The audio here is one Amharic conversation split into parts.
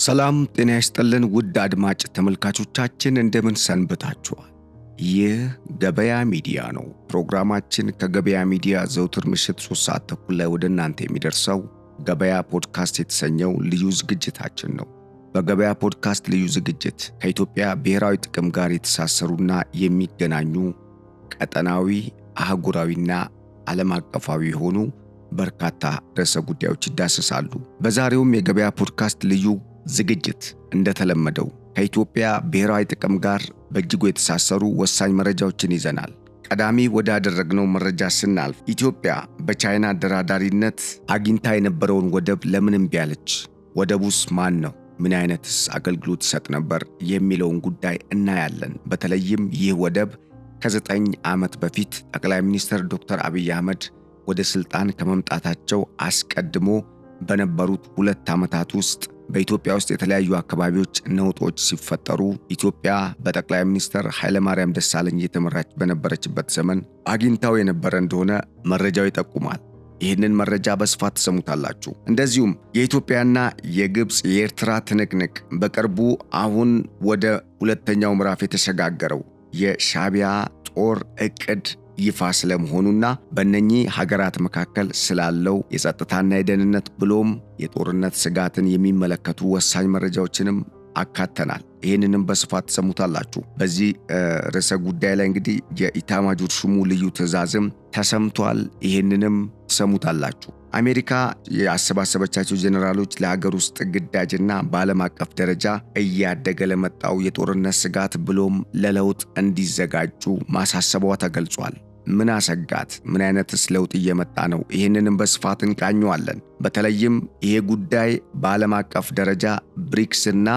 ሰላም ጤና ይስጥልን ውድ አድማጭ ተመልካቾቻችን እንደምን ሰንብታችኋል? ይህ ገበያ ሚዲያ ነው። ፕሮግራማችን ከገበያ ሚዲያ ዘውትር ምሽት 3 ሰዓት ተኩል ላይ ወደ እናንተ የሚደርሰው ገበያ ፖድካስት የተሰኘው ልዩ ዝግጅታችን ነው። በገበያ ፖድካስት ልዩ ዝግጅት ከኢትዮጵያ ብሔራዊ ጥቅም ጋር የተሳሰሩና የሚገናኙ ቀጠናዊ፣ አህጉራዊና ዓለም አቀፋዊ የሆኑ በርካታ ርዕሰ ጉዳዮች ይዳሰሳሉ። በዛሬውም የገበያ ፖድካስት ልዩ ዝግጅት እንደተለመደው ከኢትዮጵያ ብሔራዊ ጥቅም ጋር በእጅጉ የተሳሰሩ ወሳኝ መረጃዎችን ይዘናል። ቀዳሚ ወዳደረግነው መረጃ ስናልፍ ኢትዮጵያ በቻይና አደራዳሪነት አግኝታ የነበረውን ወደብ ለምን እምቢ አለች? ወደቡስ ማን ነው? ምን አይነትስ አገልግሎት ይሰጥ ነበር? የሚለውን ጉዳይ እናያለን። በተለይም ይህ ወደብ ከ9 ዓመት በፊት ጠቅላይ ሚኒስትር ዶክተር አብይ አህመድ ወደ ስልጣን ከመምጣታቸው አስቀድሞ በነበሩት 2 ዓመታት ውስጥ በኢትዮጵያ ውስጥ የተለያዩ አካባቢዎች ነውጦች ሲፈጠሩ ኢትዮጵያ በጠቅላይ ሚኒስትር ኃይለማርያም ደሳለኝ እየተመራች በነበረችበት ዘመን አግኝታው የነበረ እንደሆነ መረጃው ይጠቁማል። ይህንን መረጃ በስፋት ተሰሙታላችሁ። እንደዚሁም የኢትዮጵያና የግብፅ የኤርትራ ትንቅንቅ በቅርቡ አሁን ወደ ሁለተኛው ምዕራፍ የተሸጋገረው የሻዕቢያ ጦር ዕቅድ ይፋ ስለመሆኑና በእነኚህ ሀገራት መካከል ስላለው የጸጥታና የደህንነት ብሎም የጦርነት ስጋትን የሚመለከቱ ወሳኝ መረጃዎችንም አካተናል። ይህንንም በስፋት ተሰሙታላችሁ። በዚህ ርዕሰ ጉዳይ ላይ እንግዲህ የኢታማጆር ሹሙ ልዩ ትዕዛዝም ተሰምቷል። ይህንንም ተሰሙታላችሁ። አሜሪካ ያሰባሰበቻቸው ጄኔራሎች ለሀገር ውስጥ ግዳጅና በዓለም አቀፍ ደረጃ እያደገ ለመጣው የጦርነት ስጋት ብሎም ለለውጥ እንዲዘጋጁ ማሳሰቧ ተገልጿል። ምን አሰጋት? ምን አይነትስ ለውጥ እየመጣ ነው? ይህንንም በስፋት እንቃኘዋለን። በተለይም ይሄ ጉዳይ በዓለም አቀፍ ደረጃ ብሪክስና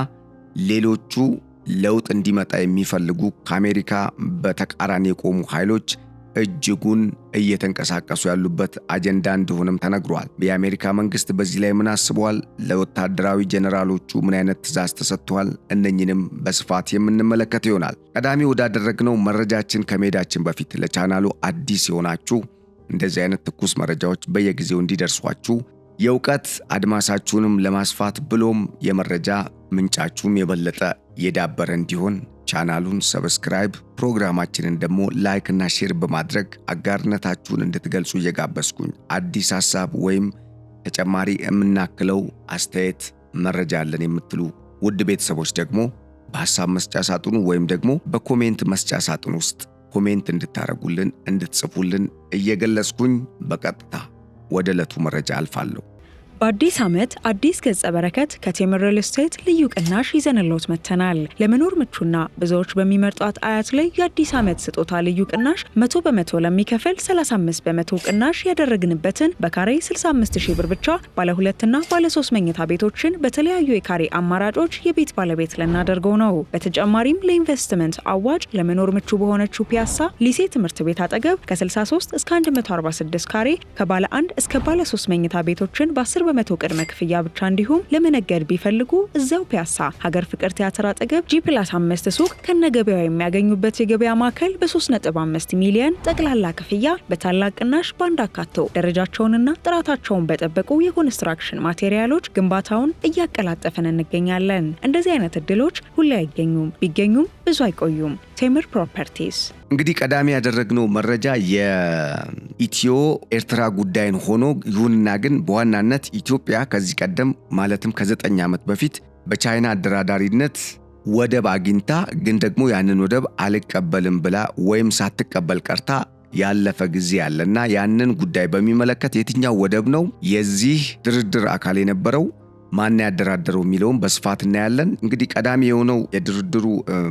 ሌሎቹ ለውጥ እንዲመጣ የሚፈልጉ ከአሜሪካ በተቃራኒ የቆሙ ኃይሎች እጅጉን እየተንቀሳቀሱ ያሉበት አጀንዳ እንደሆነም ተነግሯል። የአሜሪካ መንግስት በዚህ ላይ ምን አስቧል? ለወታደራዊ ጄኔራሎቹ ምን አይነት ትዕዛዝ ተሰጥቷል? እነኝንም በስፋት የምንመለከት ይሆናል። ቀዳሚ ወዳደረግነው መረጃችን ከመሄዳችን በፊት ለቻናሉ አዲስ የሆናችሁ እንደዚህ አይነት ትኩስ መረጃዎች በየጊዜው እንዲደርሷችሁ የእውቀት አድማሳችሁንም ለማስፋት ብሎም የመረጃ ምንጫችሁም የበለጠ የዳበረ እንዲሆን ቻናሉን ሰብስክራይብ፣ ፕሮግራማችንን ደግሞ ላይክ እና ሼር በማድረግ አጋርነታችሁን እንድትገልጹ እየጋበዝኩኝ አዲስ ሐሳብ ወይም ተጨማሪ የምናክለው አስተያየት መረጃ አለን የምትሉ ውድ ቤተሰቦች ደግሞ በሐሳብ መስጫ ሳጥኑ ወይም ደግሞ በኮሜንት መስጫ ሳጥኑ ውስጥ ኮሜንት እንድታረጉልን እንድትጽፉልን እየገለጽኩኝ በቀጥታ ወደ ዕለቱ መረጃ አልፋለሁ። በአዲስ ዓመት አዲስ ገጸ በረከት ከቴምር ሪል ስቴት ልዩ ቅናሽ ይዘንሎት መጥተናል። ለመኖር ምቹና ብዙዎች በሚመርጧት አያት ላይ የአዲስ ዓመት ስጦታ ልዩ ቅናሽ 100% ለሚከፍል 35% ቅናሽ ያደረግንበትን በካሬ 65,000 ብር ብቻ ባለ 2 እና ባለ 3 መኝታ ቤቶችን በተለያዩ የካሬ አማራጮች የቤት ባለቤት ልናደርገው ነው። በተጨማሪም ለኢንቨስትመንት አዋጭ ለመኖር ምቹ በሆነችው ፒያሳ ሊሴ ትምህርት ቤት አጠገብ ከ63 እስከ 146 ካሬ ከባለ 1 እስከ ባለ 3 መኝታ ቤቶችን በ10 በመቶ ቅድመ ክፍያ ብቻ እንዲሁም ለመነገድ ቢፈልጉ እዛው ፒያሳ ሀገር ፍቅር ቲያትር አጠገብ G+5 ሱቅ ከነገበያው የሚያገኙበት የገበያ ማዕከል በ3.5 ሚሊዮን ጠቅላላ ክፍያ በታላቅ ቅናሽ ባንድ አካተው ደረጃቸውንና ጥራታቸውን በጠበቁ የኮንስትራክሽን ማቴሪያሎች ግንባታውን እያቀላጠፈን እንገኛለን። እንደዚህ አይነት እድሎች ሁሌ አይገኙም፣ ቢገኙም ብዙ አይቆዩም። ቴምር ፕሮፐርቲስ። እንግዲህ ቀዳሚ ያደረግነው መረጃ የኢትዮ ኤርትራ ጉዳይን ሆኖ ይሁንና ግን በዋናነት ኢትዮጵያ ከዚህ ቀደም ማለትም ከ9 ዓመት በፊት በቻይና አደራዳሪነት ወደብ አግኝታ ግን ደግሞ ያንን ወደብ አልቀበልም ብላ ወይም ሳትቀበል ቀርታ ያለፈ ጊዜ ያለና ያንን ጉዳይ በሚመለከት የትኛው ወደብ ነው የዚህ ድርድር አካል የነበረው ማን ያደራደረው የሚለውን በስፋት እናያለን። እንግዲህ ቀዳሚ የሆነው የድርድሩ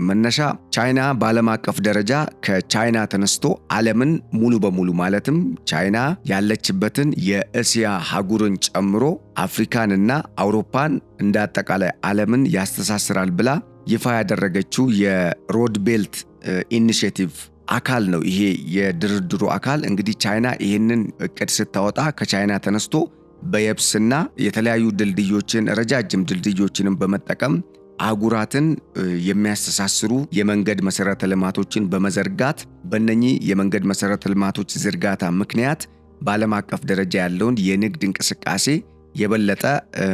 መነሻ ቻይና በዓለም አቀፍ ደረጃ ከቻይና ተነስቶ ዓለምን ሙሉ በሙሉ ማለትም ቻይና ያለችበትን የእስያ ሀጉርን ጨምሮ አፍሪካንና አውሮፓን እንዳጠቃላይ ዓለምን ያስተሳስራል ብላ ይፋ ያደረገችው የሮድ ቤልት ኢኒሼቲቭ አካል ነው። ይሄ የድርድሩ አካል እንግዲህ ቻይና ይህንን እቅድ ስታወጣ ከቻይና ተነስቶ በየብስና የተለያዩ ድልድዮችን ረጃጅም ድልድዮችንም በመጠቀም አህጉራትን የሚያስተሳስሩ የመንገድ መሰረተ ልማቶችን በመዘርጋት በእነኚህ የመንገድ መሰረተ ልማቶች ዝርጋታ ምክንያት በዓለም አቀፍ ደረጃ ያለውን የንግድ እንቅስቃሴ የበለጠ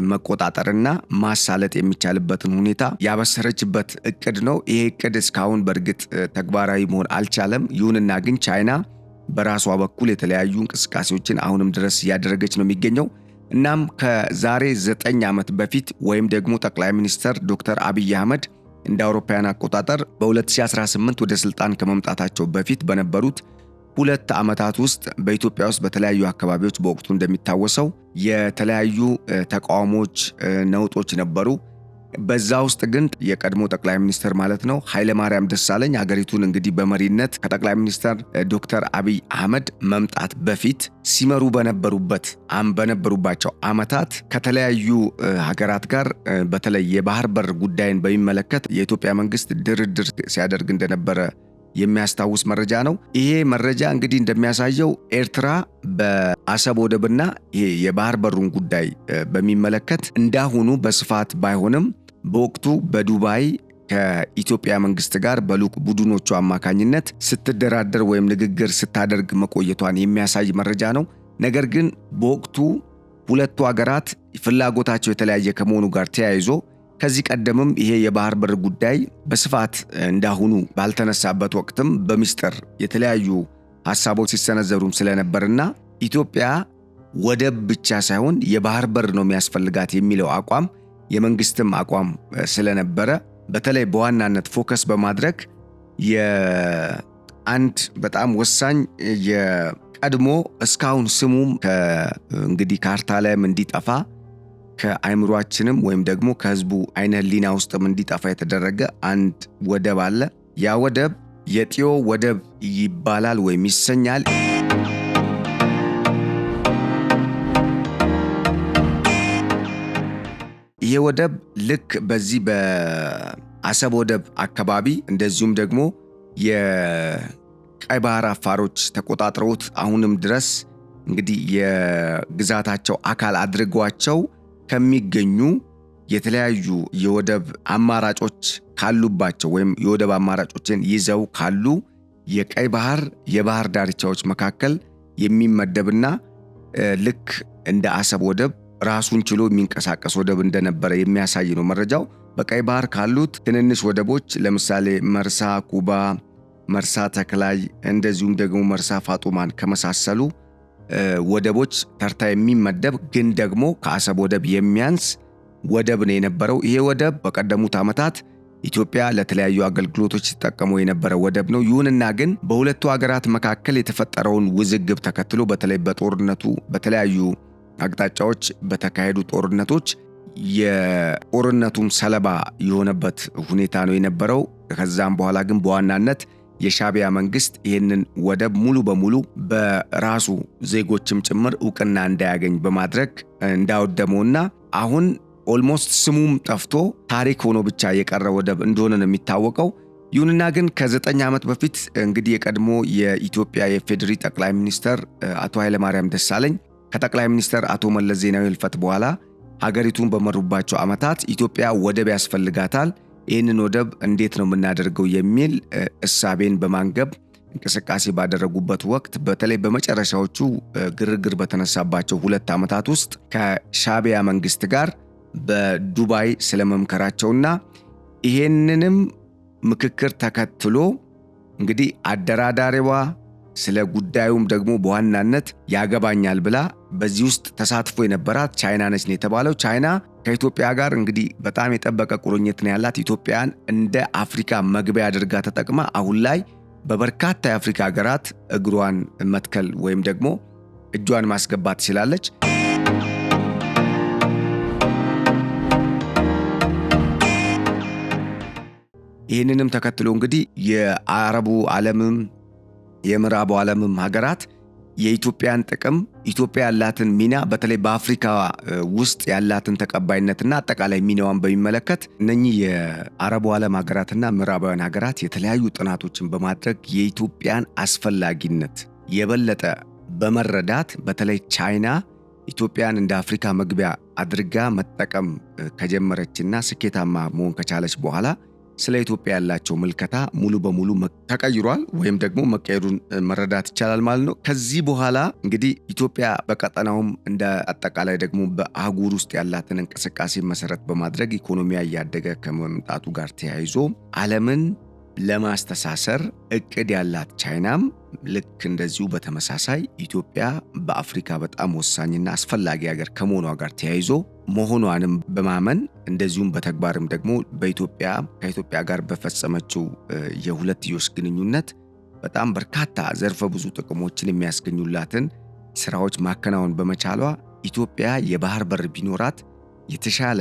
መቆጣጠርና ማሳለጥ የሚቻልበትን ሁኔታ ያበሰረችበት እቅድ ነው። ይሄ እቅድ እስካሁን በእርግጥ ተግባራዊ መሆን አልቻለም። ይሁንና ግን ቻይና በራሷ በኩል የተለያዩ እንቅስቃሴዎችን አሁንም ድረስ እያደረገች ነው የሚገኘው። እናም ከዛሬ 9 ዓመት በፊት ወይም ደግሞ ጠቅላይ ሚኒስትር ዶክተር አብይ አህመድ እንደ አውሮፓውያን አቆጣጠር በ2018 ወደ ስልጣን ከመምጣታቸው በፊት በነበሩት 2 ዓመታት ውስጥ በኢትዮጵያ ውስጥ በተለያዩ አካባቢዎች በወቅቱ እንደሚታወሰው የተለያዩ ተቃውሞዎች፣ ነውጦች ነበሩ። በዛ ውስጥ ግን የቀድሞ ጠቅላይ ሚኒስትር ማለት ነው ኃይለማርያም ደሳለኝ ሀገሪቱን እንግዲህ በመሪነት ከጠቅላይ ሚኒስትር ዶክተር አብይ አህመድ መምጣት በፊት ሲመሩ በነበሩባቸው ዓመታት ከተለያዩ ሀገራት ጋር በተለይ የባህር በር ጉዳይን በሚመለከት የኢትዮጵያ መንግስት ድርድር ሲያደርግ እንደነበረ የሚያስታውስ መረጃ ነው። ይሄ መረጃ እንግዲህ እንደሚያሳየው ኤርትራ በአሰብ ወደብና ይሄ የባህር በሩን ጉዳይ በሚመለከት እንዳሁኑ በስፋት ባይሆንም በወቅቱ በዱባይ ከኢትዮጵያ መንግስት ጋር በልዑክ ቡድኖቹ አማካኝነት ስትደራደር ወይም ንግግር ስታደርግ መቆየቷን የሚያሳይ መረጃ ነው። ነገር ግን በወቅቱ ሁለቱ ሀገራት ፍላጎታቸው የተለያየ ከመሆኑ ጋር ተያይዞ ከዚህ ቀደምም ይሄ የባህር በር ጉዳይ በስፋት እንዳሁኑ ባልተነሳበት ወቅትም በሚስጥር የተለያዩ ሐሳቦች ሲሰነዘሩም ስለነበርና ኢትዮጵያ ወደብ ብቻ ሳይሆን የባህር በር ነው የሚያስፈልጋት የሚለው አቋም የመንግስትም አቋም ስለነበረ በተለይ በዋናነት ፎከስ በማድረግ የአንድ በጣም ወሳኝ የቀድሞ እስካሁን ስሙም እንግዲህ ካርታ ላይም እንዲጠፋ ከአይምሯችንም ወይም ደግሞ ከህዝቡ አይነ ህሊና ውስጥም እንዲጠፋ የተደረገ አንድ ወደብ አለ። ያ ወደብ የጢዮ ወደብ ይባላል ወይም ይሰኛል። ይሄ ወደብ ልክ በዚህ በአሰብ ወደብ አካባቢ እንደዚሁም ደግሞ የቀይ ባህር አፋሮች ተቆጣጥረውት አሁንም ድረስ እንግዲህ የግዛታቸው አካል አድርጓቸው ከሚገኙ የተለያዩ የወደብ አማራጮች ካሉባቸው ወይም የወደብ አማራጮችን ይዘው ካሉ የቀይ ባህር የባህር ዳርቻዎች መካከል የሚመደብና ልክ እንደ አሰብ ወደብ ራሱን ችሎ የሚንቀሳቀስ ወደብ እንደነበረ የሚያሳይ ነው መረጃው። በቀይ ባህር ካሉት ትንንሽ ወደቦች ለምሳሌ መርሳ ኩባ፣ መርሳ ተክላይ እንደዚሁም ደግሞ መርሳ ፋጡማን ከመሳሰሉ ወደቦች ተርታ የሚመደብ ግን ደግሞ ከአሰብ ወደብ የሚያንስ ወደብ ነው የነበረው። ይሄ ወደብ በቀደሙት ዓመታት ኢትዮጵያ ለተለያዩ አገልግሎቶች ተጠቀመው የነበረ ወደብ ነው። ይሁንና ግን በሁለቱ ሀገራት መካከል የተፈጠረውን ውዝግብ ተከትሎ በተለይ በጦርነቱ በተለያዩ አቅጣጫዎች በተካሄዱ ጦርነቶች የጦርነቱም ሰለባ የሆነበት ሁኔታ ነው የነበረው። ከዛም በኋላ ግን በዋናነት የሻዕቢያ መንግስት ይህንን ወደብ ሙሉ በሙሉ በራሱ ዜጎችም ጭምር ዕውቅና እንዳያገኝ በማድረግ እንዳወደመውና አሁን ኦልሞስት ስሙም ጠፍቶ ታሪክ ሆኖ ብቻ የቀረ ወደብ እንደሆነ ነው የሚታወቀው። ይሁንና ግን ከ9 ዓመት በፊት እንግዲህ የቀድሞ የኢትዮጵያ የፌዴሪ ጠቅላይ ሚኒስትር አቶ ኃይለማርያም ደሳለኝ ከጠቅላይ ሚኒስትር አቶ መለስ ዜናዊ ህልፈት በኋላ ሀገሪቱን በመሩባቸው ዓመታት ኢትዮጵያ ወደብ ያስፈልጋታል፣ ይህንን ወደብ እንዴት ነው የምናደርገው የሚል እሳቤን በማንገብ እንቅስቃሴ ባደረጉበት ወቅት በተለይ በመጨረሻዎቹ ግርግር በተነሳባቸው 2 ዓመታት ውስጥ ከሻዕቢያ መንግስት ጋር በዱባይ ስለመምከራቸውና ይሄንንም ምክክር ተከትሎ እንግዲህ አደራዳሪዋ ስለ ጉዳዩም ደግሞ በዋናነት ያገባኛል ብላ በዚህ ውስጥ ተሳትፎ የነበራት ቻይና ነች ነው የተባለው። ቻይና ከኢትዮጵያ ጋር እንግዲህ በጣም የጠበቀ ቁርኝት ነው ያላት። ኢትዮጵያን እንደ አፍሪካ መግቢያ አድርጋ ተጠቅማ አሁን ላይ በበርካታ የአፍሪካ ሀገራት እግሯን መትከል ወይም ደግሞ እጇን ማስገባት ትችላለች። ይህንንም ተከትሎ እንግዲህ የአረቡ ዓለምም የምዕራቡ ዓለምም ሀገራት የኢትዮጵያን ጥቅም ኢትዮጵያ ያላትን ሚና በተለይ በአፍሪካ ውስጥ ያላትን ተቀባይነትና አጠቃላይ ሚናዋን በሚመለከት እነኚህ የአረቡ ዓለም ሀገራትና ምዕራባውያን ሀገራት የተለያዩ ጥናቶችን በማድረግ የኢትዮጵያን አስፈላጊነት የበለጠ በመረዳት በተለይ ቻይና ኢትዮጵያን እንደ አፍሪካ መግቢያ አድርጋ መጠቀም ከጀመረችና ስኬታማ መሆን ከቻለች በኋላ ስለ ኢትዮጵያ ያላቸው ምልከታ ሙሉ በሙሉ ተቀይሯል ወይም ደግሞ መቀየሩን መረዳት ይቻላል ማለት ነው። ከዚህ በኋላ እንግዲህ ኢትዮጵያ በቀጠናውም እንደ አጠቃላይ ደግሞ በአህጉር ውስጥ ያላትን እንቅስቃሴ መሰረት በማድረግ ኢኮኖሚያ እያደገ ከመምጣቱ ጋር ተያይዞ ዓለምን ለማስተሳሰር እቅድ ያላት ቻይናም ልክ እንደዚሁ በተመሳሳይ ኢትዮጵያ በአፍሪካ በጣም ወሳኝና አስፈላጊ ሀገር ከመሆኗ ጋር ተያይዞ መሆኗንም በማመን እንደዚሁም በተግባርም ደግሞ ከኢትዮጵያ ጋር በፈጸመችው የሁለትዮሽ ግንኙነት በጣም በርካታ ዘርፈ ብዙ ጥቅሞችን የሚያስገኙላትን ስራዎች ማከናወን በመቻሏ ኢትዮጵያ የባህር በር ቢኖራት የተሻለ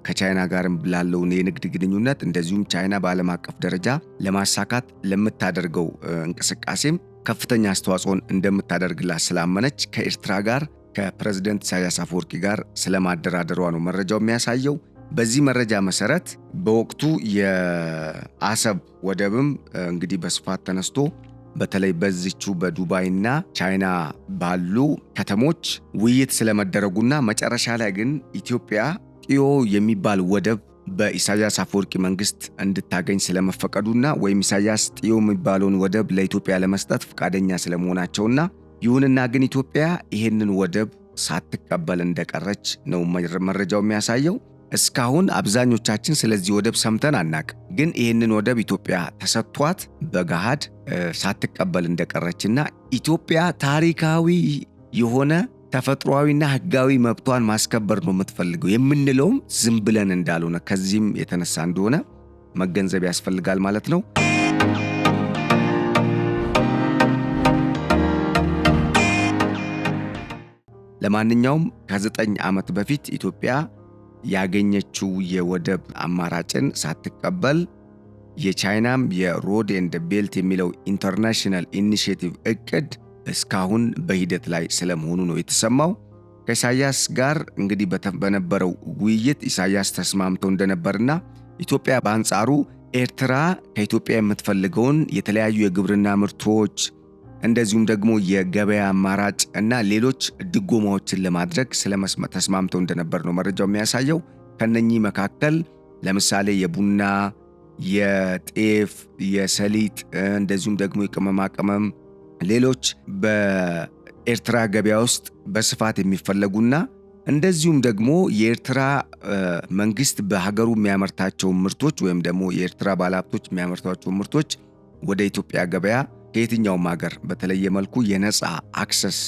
ከቻይና ጋርም ላለው የንግድ ግንኙነት እንደዚሁም ቻይና በዓለም አቀፍ ደረጃ ለማሳካት ለምታደርገው እንቅስቃሴም ከፍተኛ አስተዋጽኦን እንደምታደርግላት ስላመነች ከኤርትራ ጋር ከፕሬዝዳንት ኢሳያስ አፈወርቂ ጋር ስለማደራደሯ ነው መረጃው የሚያሳየው። በዚህ መረጃ መሰረት በወቅቱ የአሰብ ወደብም እንግዲህ በስፋት ተነስቶ በተለይ በዚቹ በዱባይና ቻይና ባሉ ከተሞች ውይይት ስለመደረጉና መጨረሻ ላይ ግን ኢትዮጵያ ጢዮ የሚባል ወደብ በኢሳያስ አፈወርቂ መንግስት እንድታገኝ ስለመፈቀዱና ወይም ኢሳያስ ጢዮ የሚባለውን ወደብ ለኢትዮጵያ ለመስጠት ፈቃደኛ ስለመሆናቸውና ይሁንና ግን ኢትዮጵያ ይሄንን ወደብ ሳትቀበል እንደቀረች ነው መረጃው የሚያሳየው። እስካሁን አብዛኞቻችን ስለዚህ ወደብ ሰምተን አናቅ። ግን ይህንን ወደብ ኢትዮጵያ ተሰጥቷት በገሃድ ሳትቀበል እንደቀረችና ኢትዮጵያ ታሪካዊ የሆነ ተፈጥሯዊና ህጋዊ መብቷን ማስከበር ነው የምትፈልገው የምንለውም ዝም ብለን እንዳልሆነ ከዚህም የተነሳ እንደሆነ መገንዘብ ያስፈልጋል ማለት ነው። ለማንኛውም ከ9 ዓመት በፊት ኢትዮጵያ ያገኘችው የወደብ አማራጭን ሳትቀበል የቻይናም የሮድ ኤንድ ቤልት የሚለው ኢንተርናሽናል ኢኒሺየቲቭ እቅድ እስካሁን በሂደት ላይ ስለመሆኑ ነው የተሰማው። ከኢሳያስ ጋር እንግዲህ በነበረው ውይይት ኢሳያስ ተስማምተው እንደነበርና ኢትዮጵያ በአንጻሩ ኤርትራ ከኢትዮጵያ የምትፈልገውን የተለያዩ የግብርና ምርቶች እንደዚሁም ደግሞ የገበያ አማራጭ እና ሌሎች ድጎማዎችን ለማድረግ ተስማምተው እንደነበር ነው መረጃው የሚያሳየው። ከነኚህ መካከል ለምሳሌ የቡና፣ የጤፍ፣ የሰሊጥ እንደዚሁም ደግሞ የቅመማ ቅመም ሌሎች በኤርትራ ገበያ ውስጥ በስፋት የሚፈለጉና እንደዚሁም ደግሞ የኤርትራ መንግስት በሀገሩ የሚያመርታቸው ምርቶች ወይም ደግሞ የኤርትራ ባለሀብቶች የሚያመርቷቸው ምርቶች ወደ ኢትዮጵያ ገበያ ከየትኛውም ሀገር በተለየ መልኩ የነፃ አክሰስ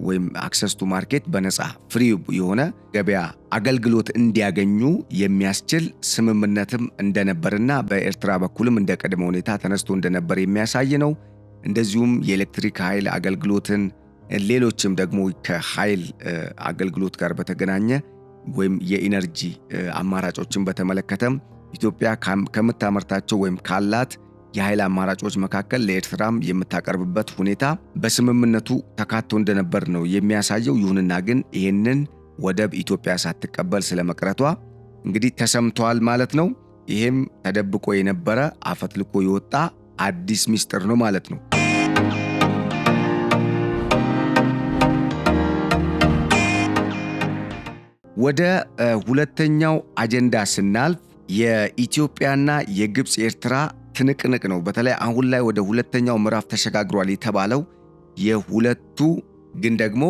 ወይም አክሰስ ቱ ማርኬት በነፃ ፍሪ የሆነ ገበያ አገልግሎት እንዲያገኙ የሚያስችል ስምምነትም እንደነበርና በኤርትራ በኩልም እንደ ቅድመ ሁኔታ ተነስቶ እንደነበር የሚያሳይ ነው። እንደዚሁም የኤሌክትሪክ ኃይል አገልግሎትን ሌሎችም ደግሞ ከኃይል አገልግሎት ጋር በተገናኘ ወይም የኢነርጂ አማራጮችን በተመለከተም ኢትዮጵያ ከምታመርታቸው ወይም ካላት የኃይል አማራጮች መካከል ለኤርትራም የምታቀርብበት ሁኔታ በስምምነቱ ተካቶ እንደነበር ነው የሚያሳየው። ይሁንና ግን ይህንን ወደብ ኢትዮጵያ ሳትቀበል ስለመቅረቷ እንግዲህ ተሰምቷል ማለት ነው። ይህም ተደብቆ የነበረ አፈትልቆ የወጣ አዲስ ሚስጥር ነው ማለት ነው። ወደ ሁለተኛው አጀንዳ ስናልፍ የኢትዮጵያና የግብፅ ኤርትራ ትንቅንቅ ነው። በተለይ አሁን ላይ ወደ ሁለተኛው ምዕራፍ ተሸጋግሯል የተባለው የሁለቱ ግን ደግሞ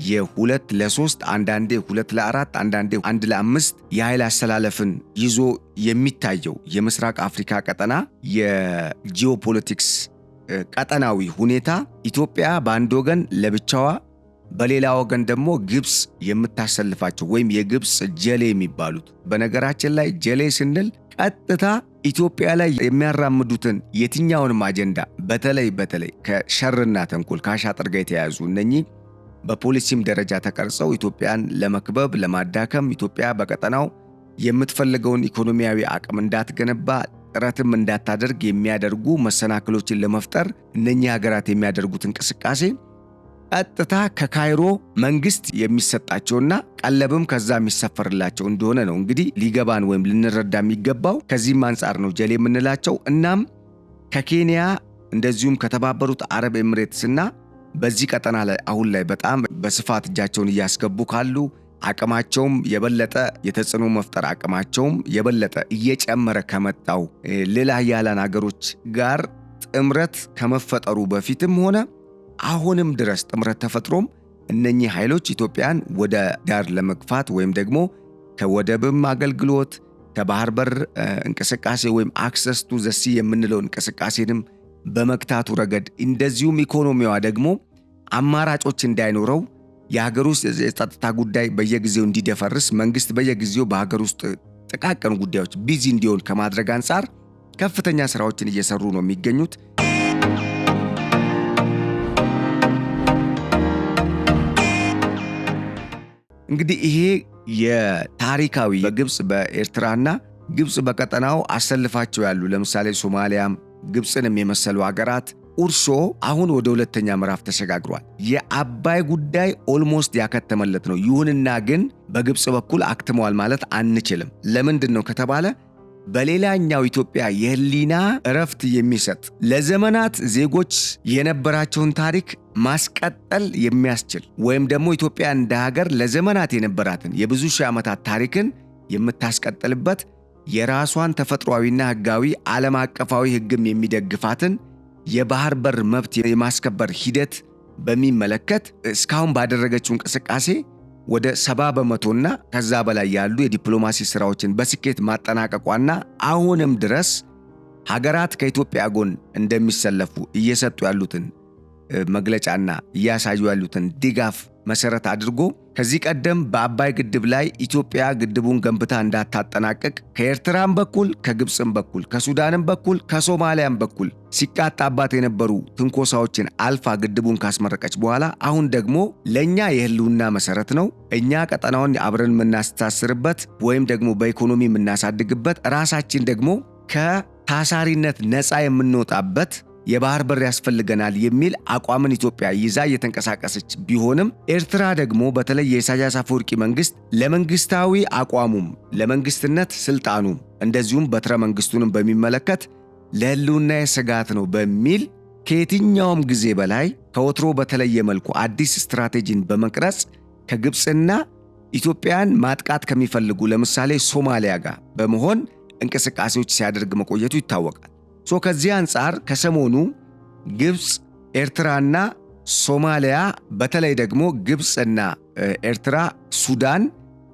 የ2 ለ3 አንዳንዴ 2 ለ4 አንዳንዴ 1 ለ5 የኃይል አሰላለፍን ይዞ የሚታየው የምስራቅ አፍሪካ ቀጠና የጂኦፖለቲክስ ቀጠናዊ ሁኔታ ኢትዮጵያ በአንድ ወገን ለብቻዋ በሌላ ወገን ደግሞ ግብፅ የምታሰልፋቸው ወይም የግብፅ ጀሌ የሚባሉት በነገራችን ላይ ጀሌ ስንል ቀጥታ ኢትዮጵያ ላይ የሚያራምዱትን የትኛውንም አጀንዳ በተለይ ከሸርና ተንኮል ከአሻጥር ጋር የተያያዙ እነኚህ በፖሊሲም ደረጃ ተቀርጸው ኢትዮጵያን ለመክበብ ለማዳከም ኢትዮጵያ በቀጠናው የምትፈልገውን ኢኮኖሚያዊ አቅም እንዳትገነባ ጥረትም እንዳታደርግ የሚያደርጉ መሰናክሎችን ለመፍጠር እነኚህ ሀገራት የሚያደርጉት እንቅስቃሴ ቀጥታ ከካይሮ መንግስት የሚሰጣቸውና ቀለብም ከዛ የሚሰፈርላቸው እንደሆነ ነው እንግዲህ ሊገባን ወይም ልንረዳ የሚገባው። ከዚህም አንጻር ነው ጀሌ የምንላቸው። እናም ከኬንያ እንደዚሁም ከተባበሩት አረብ ኤምሬትስና በዚህ ቀጠና ላይ አሁን ላይ በጣም በስፋት እጃቸውን እያስገቡ ካሉ አቅማቸውም የበለጠ የተጽዕኖ መፍጠር አቅማቸውም የበለጠ እየጨመረ ከመጣው ሌላ ኃያላን ሀገሮች ጋር ጥምረት ከመፈጠሩ በፊትም ሆነ አሁንም ድረስ ጥምረት ተፈጥሮም እነኚህ ኃይሎች ኢትዮጵያን ወደ ዳር ለመግፋት ወይም ደግሞ ከወደብም አገልግሎት ከባህር በር እንቅስቃሴ ወይም አክሰስ ቱ ዘ ሲ የምንለው እንቅስቃሴንም በመክታቱ ረገድ እንደዚሁም ኢኮኖሚዋ ደግሞ አማራጮች እንዳይኖረው የሀገር ውስጥ የጸጥታ ጉዳይ በየጊዜው እንዲደፈርስ መንግስት በየጊዜው በሀገር ውስጥ ጥቃቅን ጉዳዮች ቢዚ እንዲሆን ከማድረግ አንጻር ከፍተኛ ስራዎችን እየሰሩ ነው የሚገኙት። እንግዲህ ይሄ የታሪካዊ በግብጽ በኤርትራና ግብጽ በቀጠናው አሰልፋቸው ያሉ ለምሳሌ ሶማሊያም ግብጽንም የመሰሉ ሀገራት ኡርሾ አሁን ወደ ሁለተኛ ምዕራፍ ተሸጋግሯል። የአባይ ጉዳይ ኦልሞስት ያከተመለት ነው። ይሁንና ግን በግብጽ በኩል አክትመዋል ማለት አንችልም። ለምንድን ነው ከተባለ በሌላኛው ኢትዮጵያ የህሊና እረፍት የሚሰጥ ለዘመናት ዜጎች የነበራቸውን ታሪክ ማስቀጠል የሚያስችል ወይም ደግሞ ኢትዮጵያ እንደ ሀገር ለዘመናት የነበራትን የብዙ ሺህ ዓመታት ታሪክን የምታስቀጥልበት የራሷን ተፈጥሯዊና ህጋዊ ዓለም አቀፋዊ ህግም የሚደግፋትን የባህር በር መብት የማስከበር ሂደት በሚመለከት እስካሁን ባደረገችው እንቅስቃሴ ወደ 70% ከዛ በላይ ያሉ የዲፕሎማሲ ስራዎችን በስኬት ማጠናቀቋና አሁንም ድረስ ሀገራት ከኢትዮጵያ ጎን እንደሚሰለፉ እየሰጡ ያሉትን መግለጫና እያሳዩ ያሉትን ድጋፍ መሰረት አድርጎ ከዚህ ቀደም በአባይ ግድብ ላይ ኢትዮጵያ ግድቡን ገንብታ እንዳታጠናቀቅ ከኤርትራም በኩል ከግብጽም በኩል ከሱዳንም በኩል ከሶማሊያም በኩል ሲቃጣባት የነበሩ ትንኮሳዎችን አልፋ ግድቡን ካስመረቀች በኋላ አሁን ደግሞ ለኛ የህልውና መሰረት ነው፣ እኛ ቀጠናውን አብረን የምናስተሳስርበት ወይም ደግሞ በኢኮኖሚ የምናሳድግበት ራሳችን ደግሞ ከታሳሪነት ነፃ የምንወጣበት የባህር በር ያስፈልገናል የሚል አቋምን ኢትዮጵያ ይዛ እየተንቀሳቀሰች ቢሆንም ኤርትራ ደግሞ በተለይ የኢሳያስ አፈወርቂ መንግስት ለመንግስታዊ አቋሙም ለመንግስትነት ስልጣኑም እንደዚሁም በትረ መንግስቱንም በሚመለከት ለህልውና ስጋት ነው በሚል ከየትኛውም ጊዜ በላይ ከወትሮ በተለየ መልኩ አዲስ ስትራቴጂን በመቅረጽ ከግብፅና ኢትዮጵያን ማጥቃት ከሚፈልጉ ለምሳሌ ሶማሊያ ጋር በመሆን እንቅስቃሴዎች ሲያደርግ መቆየቱ ይታወቃል። ከዚህ አንጻር ከሰሞኑ ግብጽ ኤርትራና ሶማሊያ በተለይ ደግሞ ግብጽና ኤርትራ ሱዳን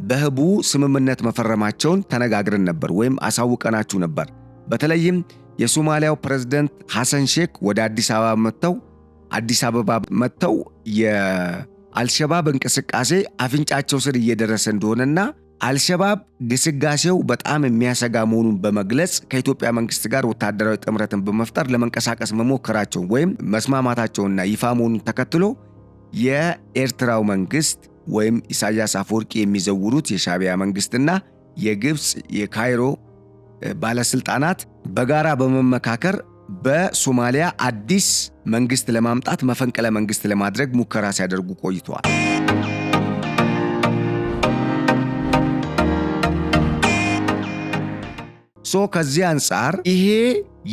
በህቡ ስምምነት መፈረማቸውን ተነጋግረን ነበር ወይም አሳውቀናችሁ ነበር። በተለይም የሶማሊያው ፕሬዝዳንት ሐሰን ሼክ ወደ አዲስ አበባ መጥተው የአልሸባብ እንቅስቃሴ አፍንጫቸው ስር እየደረሰ እንደሆነና አልሸባብ ግስጋሴው በጣም የሚያሰጋ መሆኑን በመግለጽ ከኢትዮጵያ መንግስት ጋር ወታደራዊ ጥምረትን በመፍጠር ለመንቀሳቀስ መሞከራቸው ወይም መስማማታቸውና ይፋ መሆኑን ተከትሎ የኤርትራው መንግስት ወይም ኢሳያስ አፈወርቂ የሚዘውሩት የሻዕቢያ መንግስትና የግብጽ የካይሮ ባለስልጣናት በጋራ በመመካከር በሶማሊያ አዲስ መንግስት ለማምጣት መፈንቅለ መንግስት ለማድረግ ሙከራ ሲያደርጉ ቆይተዋል። ከዚህ አንጻር ይሄ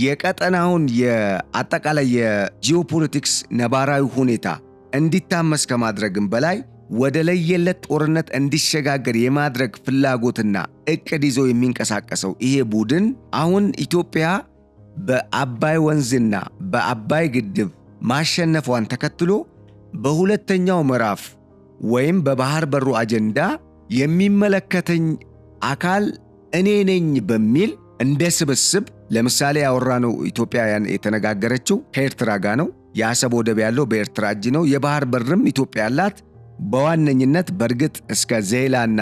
የቀጠናውን የአጠቃላይ የጂኦፖለቲክስ ነባራዊ ሁኔታ እንዲታመስ ከማድረግም በላይ ወደ ለየለት ጦርነት እንዲሸጋገር የማድረግ ፍላጎትና እቅድ ይዞ የሚንቀሳቀሰው ይሄ ቡድን አሁን ኢትዮጵያ በአባይ ወንዝና በአባይ ግድብ ማሸነፏን ተከትሎ በሁለተኛው ምዕራፍ ወይም በባህር በሩ አጀንዳ የሚመለከተኝ አካል እኔ ነኝ በሚል እንደ ስብስብ ለምሳሌ ያወራነው ኢትዮጵያ የተነጋገረችው ከኤርትራ ጋር ነው። የአሰብ ወደብ ያለው በኤርትራ እጅ ነው። የባህር በርም ኢትዮጵያ ያላት በዋነኝነት በርግጥ እስከ ዜላና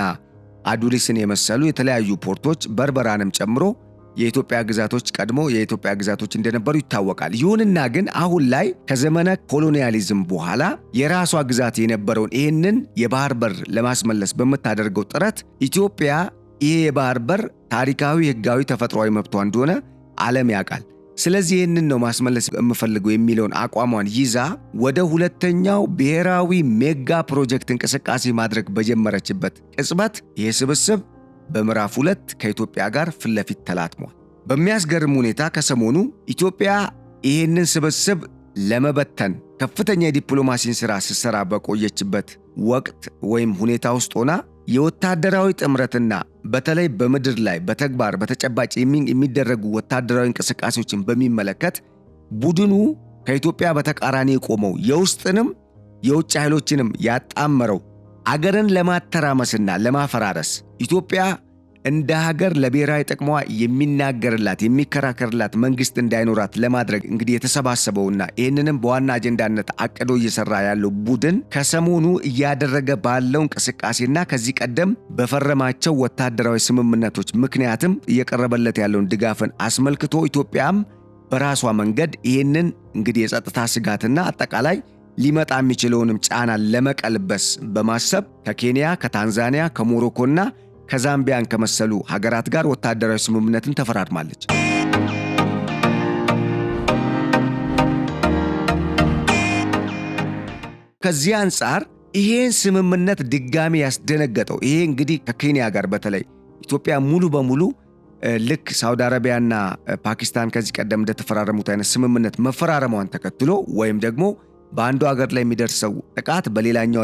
አዱሊስን የመሰሉ የተለያዩ ፖርቶች በርበራንም ጨምሮ የኢትዮጵያ ግዛቶች ቀድሞ የኢትዮጵያ ግዛቶች እንደነበሩ ይታወቃል። ይሁንና ግን አሁን ላይ ከዘመነ ኮሎኒያሊዝም በኋላ የራሷ ግዛት የነበረውን ይህንን የባህር በር ለማስመለስ በምታደርገው ጥረት ኢትዮጵያ ይሄ የባህር በር ታሪካዊ፣ ህጋዊ፣ ተፈጥሯዊ መብቷ እንደሆነ ዓለም ያውቃል። ስለዚህ ይህንን ነው ማስመለስ የምፈልገው የሚለውን አቋሟን ይዛ ወደ ሁለተኛው ብሔራዊ ሜጋ ፕሮጀክት እንቅስቃሴ ማድረግ በጀመረችበት ቅጽበት ይህ ስብስብ በምዕራፍ 2 ከኢትዮጵያ ጋር ፊት ለፊት ተላትሟል። በሚያስገርም ሁኔታ ከሰሞኑ ኢትዮጵያ ይህንን ስብስብ ለመበተን ከፍተኛ የዲፕሎማሲን ስራ ስትሰራ በቆየችበት ወቅት ወይም ሁኔታ ውስጥ ሆና የወታደራዊ ጥምረትና በተለይ በምድር ላይ በተግባር በተጨባጭ የሚደረጉ ወታደራዊ እንቅስቃሴዎችን በሚመለከት ቡድኑ ከኢትዮጵያ በተቃራኒ የቆመው የውስጥንም የውጭ ኃይሎችንም ያጣመረው አገርን ለማተራመስና ለማፈራረስ ኢትዮጵያ እንደ ሀገር ለብሔራዊ ጥቅሟ የሚናገርላት የሚከራከርላት መንግስት እንዳይኖራት ለማድረግ እንግዲህ የተሰባሰበውና ይህንንም በዋና አጀንዳነት አቅዶ እየሰራ ያለው ቡድን ከሰሞኑ እያደረገ ባለው እንቅስቃሴና ከዚህ ቀደም በፈረማቸው ወታደራዊ ስምምነቶች ምክንያትም እየቀረበለት ያለውን ድጋፍን አስመልክቶ ኢትዮጵያም በራሷ መንገድ ይህንን እንግዲህ የጸጥታ ስጋትና አጠቃላይ ሊመጣ የሚችለውንም ጫና ለመቀልበስ በማሰብ ከኬንያ፣ ከታንዛኒያ፣ ከሞሮኮና ከዛምቢያን ከመሰሉ ሀገራት ጋር ወታደራዊ ስምምነትን ተፈራርማለች። ከዚህ አንጻር ይሄን ስምምነት ድጋሚ ያስደነገጠው ይሄ እንግዲህ ከኬንያ ጋር በተለይ ኢትዮጵያ ሙሉ በሙሉ ልክ ሳውዲ አረቢያና ፓኪስታን ከዚህ ቀደም እንደተፈራረሙት አይነት ስምምነት መፈራረሟን ተከትሎ ወይም ደግሞ በአንዱ ሀገር ላይ የሚደርሰው ጥቃት በሌላኛው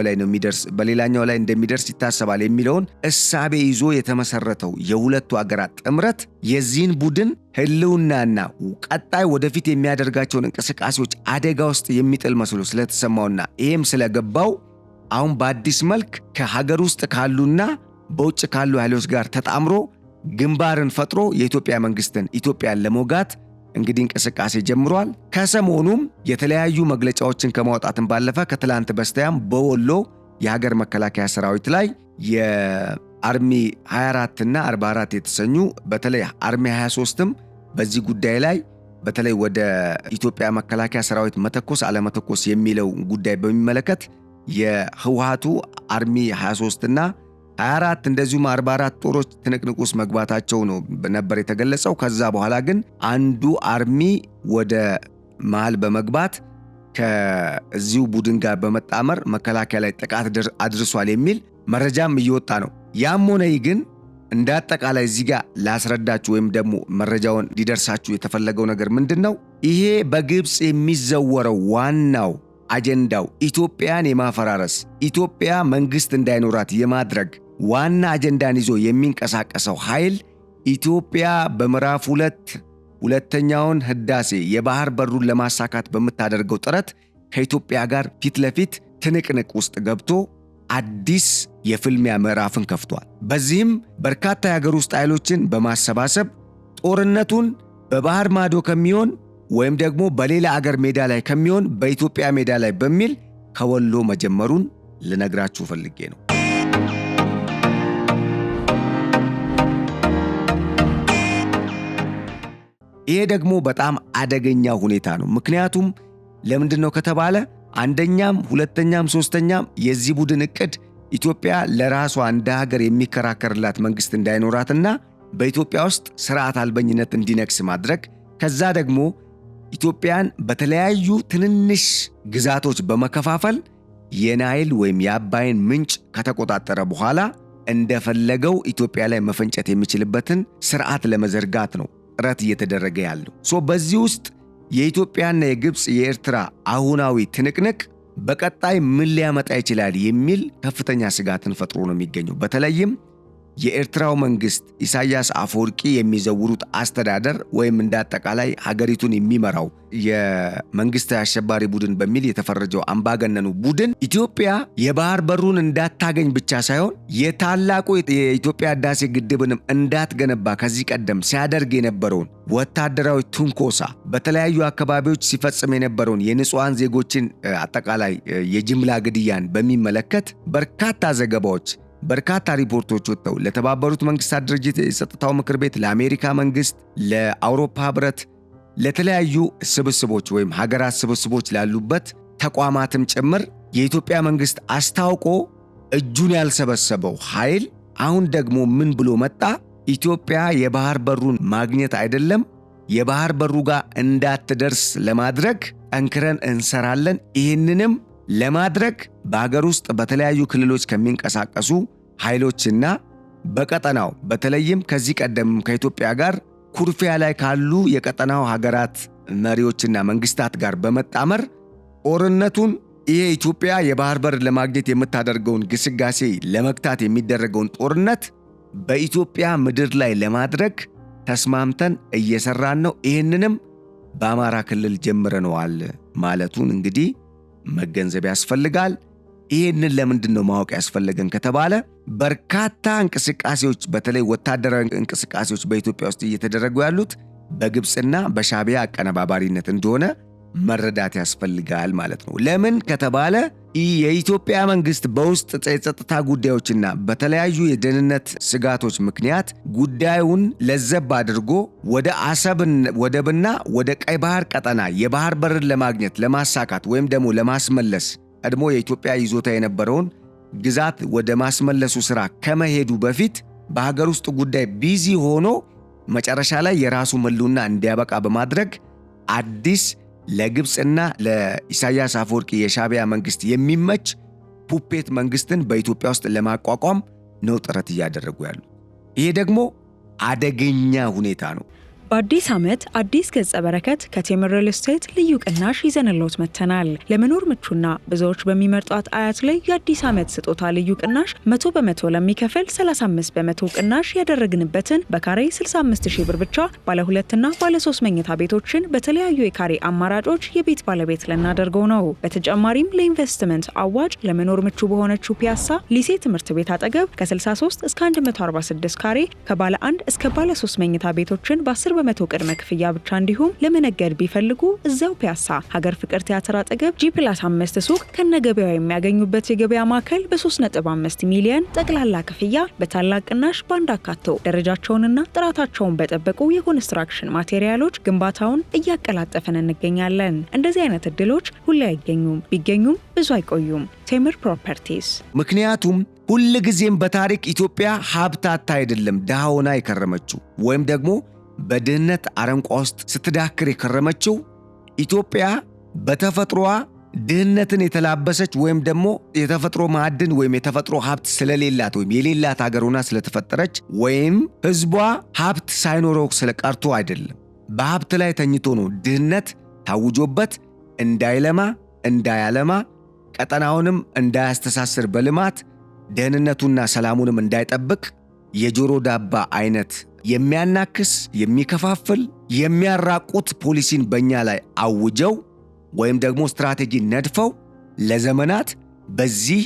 ላይ እንደሚደርስ ይታሰባል የሚለውን እሳቤ ይዞ የተመሰረተው የሁለቱ ሀገራት ጥምረት የዚህን ቡድን ህልውናና ቀጣይ ወደፊት የሚያደርጋቸውን እንቅስቃሴዎች አደጋ ውስጥ የሚጥል መስሎ ስለተሰማውና ይሄም ስለገባው አሁን በአዲስ መልክ ከሀገር ውስጥ ካሉና በውጭ ካሉ ኃይሎች ጋር ተጣምሮ ግንባርን ፈጥሮ የኢትዮጵያ መንግስትን ኢትዮጵያን ለመውጋት እንግዲህ እንቅስቃሴ ጀምሯል። ከሰሞኑም የተለያዩ መግለጫዎችን ከማውጣትን ባለፈ ከትላንት በስቲያም በወሎ የሀገር መከላከያ ሰራዊት ላይ የአርሚ 24 እና 44 የተሰኙ በተለይ አርሚ 23ም በዚህ ጉዳይ ላይ በተለይ ወደ ኢትዮጵያ መከላከያ ሰራዊት መተኮስ አለመተኮስ የሚለው ጉዳይ በሚመለከት የህወሓቱ አርሚ 23 እና 24 እንደዚሁም 44 ጦሮች ትንቅንቅ ውስጥ መግባታቸው ነበር የተገለጸው። ከዛ በኋላ ግን አንዱ አርሚ ወደ መሃል በመግባት ከዚሁ ቡድን ጋር በመጣመር መከላከያ ላይ ጥቃት አድርሷል የሚል መረጃም እየወጣ ነው። ያም ሆነ ግን እንደ አጠቃላይ እዚህ ጋር ላስረዳችሁ ወይም ደግሞ መረጃውን እንዲደርሳችሁ የተፈለገው ነገር ምንድነው? ይሄ በግብጽ የሚዘወረው ዋናው አጀንዳው ኢትዮጵያን የማፈራረስ ኢትዮጵያ መንግስት እንዳይኖራት የማድረግ ዋና አጀንዳን ይዞ የሚንቀሳቀሰው ኃይል ኢትዮጵያ በምዕራፍ 2 ሁለተኛውን ህዳሴ የባህር በሩን ለማሳካት በምታደርገው ጥረት ከኢትዮጵያ ጋር ፊት ለፊት ትንቅንቅ ውስጥ ገብቶ አዲስ የፍልሚያ ምዕራፍን ከፍቷል። በዚህም በርካታ የሀገር ውስጥ ኃይሎችን በማሰባሰብ ጦርነቱን በባህር ማዶ ከሚሆን ወይም ደግሞ በሌላ አገር ሜዳ ላይ ከሚሆን በኢትዮጵያ ሜዳ ላይ በሚል ከወሎ መጀመሩን ልነግራችሁ ፈልጌ ነው። ይሄ ደግሞ በጣም አደገኛ ሁኔታ ነው። ምክንያቱም ለምንድነው ከተባለ አንደኛም ሁለተኛም ሶስተኛም የዚህ ቡድን እቅድ ኢትዮጵያ ለራሷ እንደ ሀገር የሚከራከርላት መንግስት እንዳይኖራትና በኢትዮጵያ ውስጥ ስርዓት አልበኝነት እንዲነግስ ማድረግ ከዛ ደግሞ ኢትዮጵያን በተለያዩ ትንንሽ ግዛቶች በመከፋፈል የናይል ወይም የአባይን ምንጭ ከተቆጣጠረ በኋላ እንደፈለገው ኢትዮጵያ ላይ መፈንጨት የሚችልበትን ስርዓት ለመዘርጋት ነው ጥረት እየተደረገ ያለው። በዚህ ውስጥ የኢትዮጵያና የግብጽ የኤርትራ አሁናዊ ትንቅንቅ በቀጣይ ምን ሊያመጣ ይችላል የሚል ከፍተኛ ስጋትን ፈጥሮ ነው የሚገኘው። በተለይም የኤርትራው መንግስት ኢሳያስ አፈወርቂ የሚዘውሩት አስተዳደር ወይም እንዳጠቃላይ ሀገሪቱን የሚመራው የመንግስት አሸባሪ ቡድን በሚል የተፈረጀው አምባገነኑ ቡድን ኢትዮጵያ የባህር በሩን እንዳታገኝ ብቻ ሳይሆን የታላቁ የኢትዮጵያ ህዳሴ ግድብንም እንዳትገነባ ከዚህ ቀደም ሲያደርግ የነበረውን ወታደራዊ ትንኮሳ በተለያዩ አካባቢዎች ሲፈጽም የነበረውን የንጹሃን ዜጎችን አጠቃላይ የጅምላ ግድያን በሚመለከት በርካታ ዘገባዎች በርካታ ሪፖርቶች ወጥተው ለተባበሩት መንግስታት ድርጅት የጸጥታው ምክር ቤት፣ ለአሜሪካ መንግስት፣ ለአውሮፓ ህብረት፣ ለተለያዩ ስብስቦች ወይም ሀገራት ስብስቦች ላሉበት ተቋማትም ጭምር የኢትዮጵያ መንግስት አስታውቆ እጁን ያልሰበሰበው ኃይል አሁን ደግሞ ምን ብሎ መጣ? ኢትዮጵያ የባህር በሩን ማግኘት አይደለም የባህር በሩ ጋር እንዳትደርስ ለማድረግ ጠንክረን እንሰራለን። ይህንንም ለማድረግ በአገር ውስጥ በተለያዩ ክልሎች ከሚንቀሳቀሱ ኃይሎችና በቀጠናው በተለይም ከዚህ ቀደም ከኢትዮጵያ ጋር ኩርፊያ ላይ ካሉ የቀጠናው ሀገራት መሪዎችና መንግስታት ጋር በመጣመር ጦርነቱን ይሄ ኢትዮጵያ የባህር በር ለማግኘት የምታደርገውን ግስጋሴ ለመግታት የሚደረገውን ጦርነት በኢትዮጵያ ምድር ላይ ለማድረግ ተስማምተን እየሰራን ነው። ይህንንም በአማራ ክልል ጀምረነዋል ማለቱን እንግዲህ መገንዘብ ያስፈልጋል። ይህንን ለምንድን ነው ማወቅ ያስፈልገን ከተባለ በርካታ እንቅስቃሴዎች በተለይ ወታደራዊ እንቅስቃሴዎች በኢትዮጵያ ውስጥ እየተደረጉ ያሉት በግብፅና በሻዕቢያ አቀነባባሪነት እንደሆነ መረዳት ያስፈልጋል ማለት ነው። ለምን ከተባለ የኢትዮጵያ መንግስት በውስጥ የጸጥታ ጉዳዮችና በተለያዩ የደህንነት ስጋቶች ምክንያት ጉዳዩን ለዘብ አድርጎ ወደ አሰብ ወደብና ወደ ቀይ ባህር ቀጠና የባህር በርን ለማግኘት ለማሳካት ወይም ደግሞ ለማስመለስ ቀድሞ የኢትዮጵያ ይዞታ የነበረውን ግዛት ወደ ማስመለሱ ሥራ ከመሄዱ በፊት በሀገር ውስጥ ጉዳይ ቢዚ ሆኖ መጨረሻ ላይ የራሱ ህልውና እንዲያበቃ በማድረግ አዲስ ለግብፅና ለኢሳያስ አፈወርቂ የሻዕቢያ መንግስት የሚመች ፑፔት መንግስትን በኢትዮጵያ ውስጥ ለማቋቋም ነው ጥረት እያደረጉ ያሉ። ይሄ ደግሞ አደገኛ ሁኔታ ነው። በአዲስ ዓመት አዲስ ገጸ በረከት ከቴምር ሪል ስቴት ልዩ ቅናሽ ይዘንሎት መጥተናል። ለመኖር ምቹና ብዙዎች በሚመርጧት አያት ላይ የአዲስ ዓመት ስጦታ ልዩ ቅናሽ 100% ለሚከፍል 35% ቅናሽ ያደረግንበትን በካሬ 65,000 ብር ብቻ ባለ 2 እና ባለ 3 መኝታ ቤቶችን በተለያዩ የካሬ አማራጮች የቤት ባለቤት ልናደርገው ነው። በተጨማሪም ለኢንቨስትመንት አዋጭ ለመኖር ምቹ በሆነችው ፒያሳ ሊሴ ትምህርት ቤት አጠገብ ከ63 እስከ 146 ካሬ ከባለ 1 እስከ ባለ 3 መኝታ ቤቶችን በ10 በመቶ ቅድመ ክፍያ ብቻ እንዲሁም ለመነገድ ቢፈልጉ እዛው ፒያሳ ሀገር ፍቅር ቲያትር አጠገብ G+5 ሱቅ ከነገበያው የሚያገኙበት የገበያ ማዕከል በ3.5 ሚሊዮን ጠቅላላ ክፍያ በታላቅ ቅናሽ ባንድ አካተው ደረጃቸውንና ጥራታቸውን በጠበቁ የኮንስትራክሽን ማቴሪያሎች ግንባታውን እያቀላጠፈን እንገኛለን። እንደዚህ አይነት እድሎች ሁሌ አይገኙም፣ ቢገኙም ብዙ አይቆዩም። ቴምር ፕሮፐርቲስ። ምክንያቱም ሁል ጊዜም በታሪክ ኢትዮጵያ ሀብታታ አይደለም ድሃ ሆና የከረመችው ወይም ደግሞ በድህነት አረንቋ ውስጥ ስትዳክር የከረመችው ኢትዮጵያ በተፈጥሮዋ ድህነትን የተላበሰች ወይም ደግሞ የተፈጥሮ ማዕድን ወይም የተፈጥሮ ሀብት ስለሌላት ወይም የሌላት ሀገር ሆና ስለተፈጠረች ወይም ህዝቧ ሀብት ሳይኖረው ስለቀርቶ አይደለም። በሀብት ላይ ተኝቶ ነው ድህነት ታውጆበት እንዳይለማ እንዳያለማ ቀጠናውንም እንዳያስተሳስር በልማት ደህንነቱና ሰላሙንም እንዳይጠብቅ የጆሮ ዳባ አይነት የሚያናክስ የሚከፋፍል የሚያራቁት ፖሊሲን በእኛ ላይ አውጀው ወይም ደግሞ ስትራቴጂ ነድፈው ለዘመናት በዚህ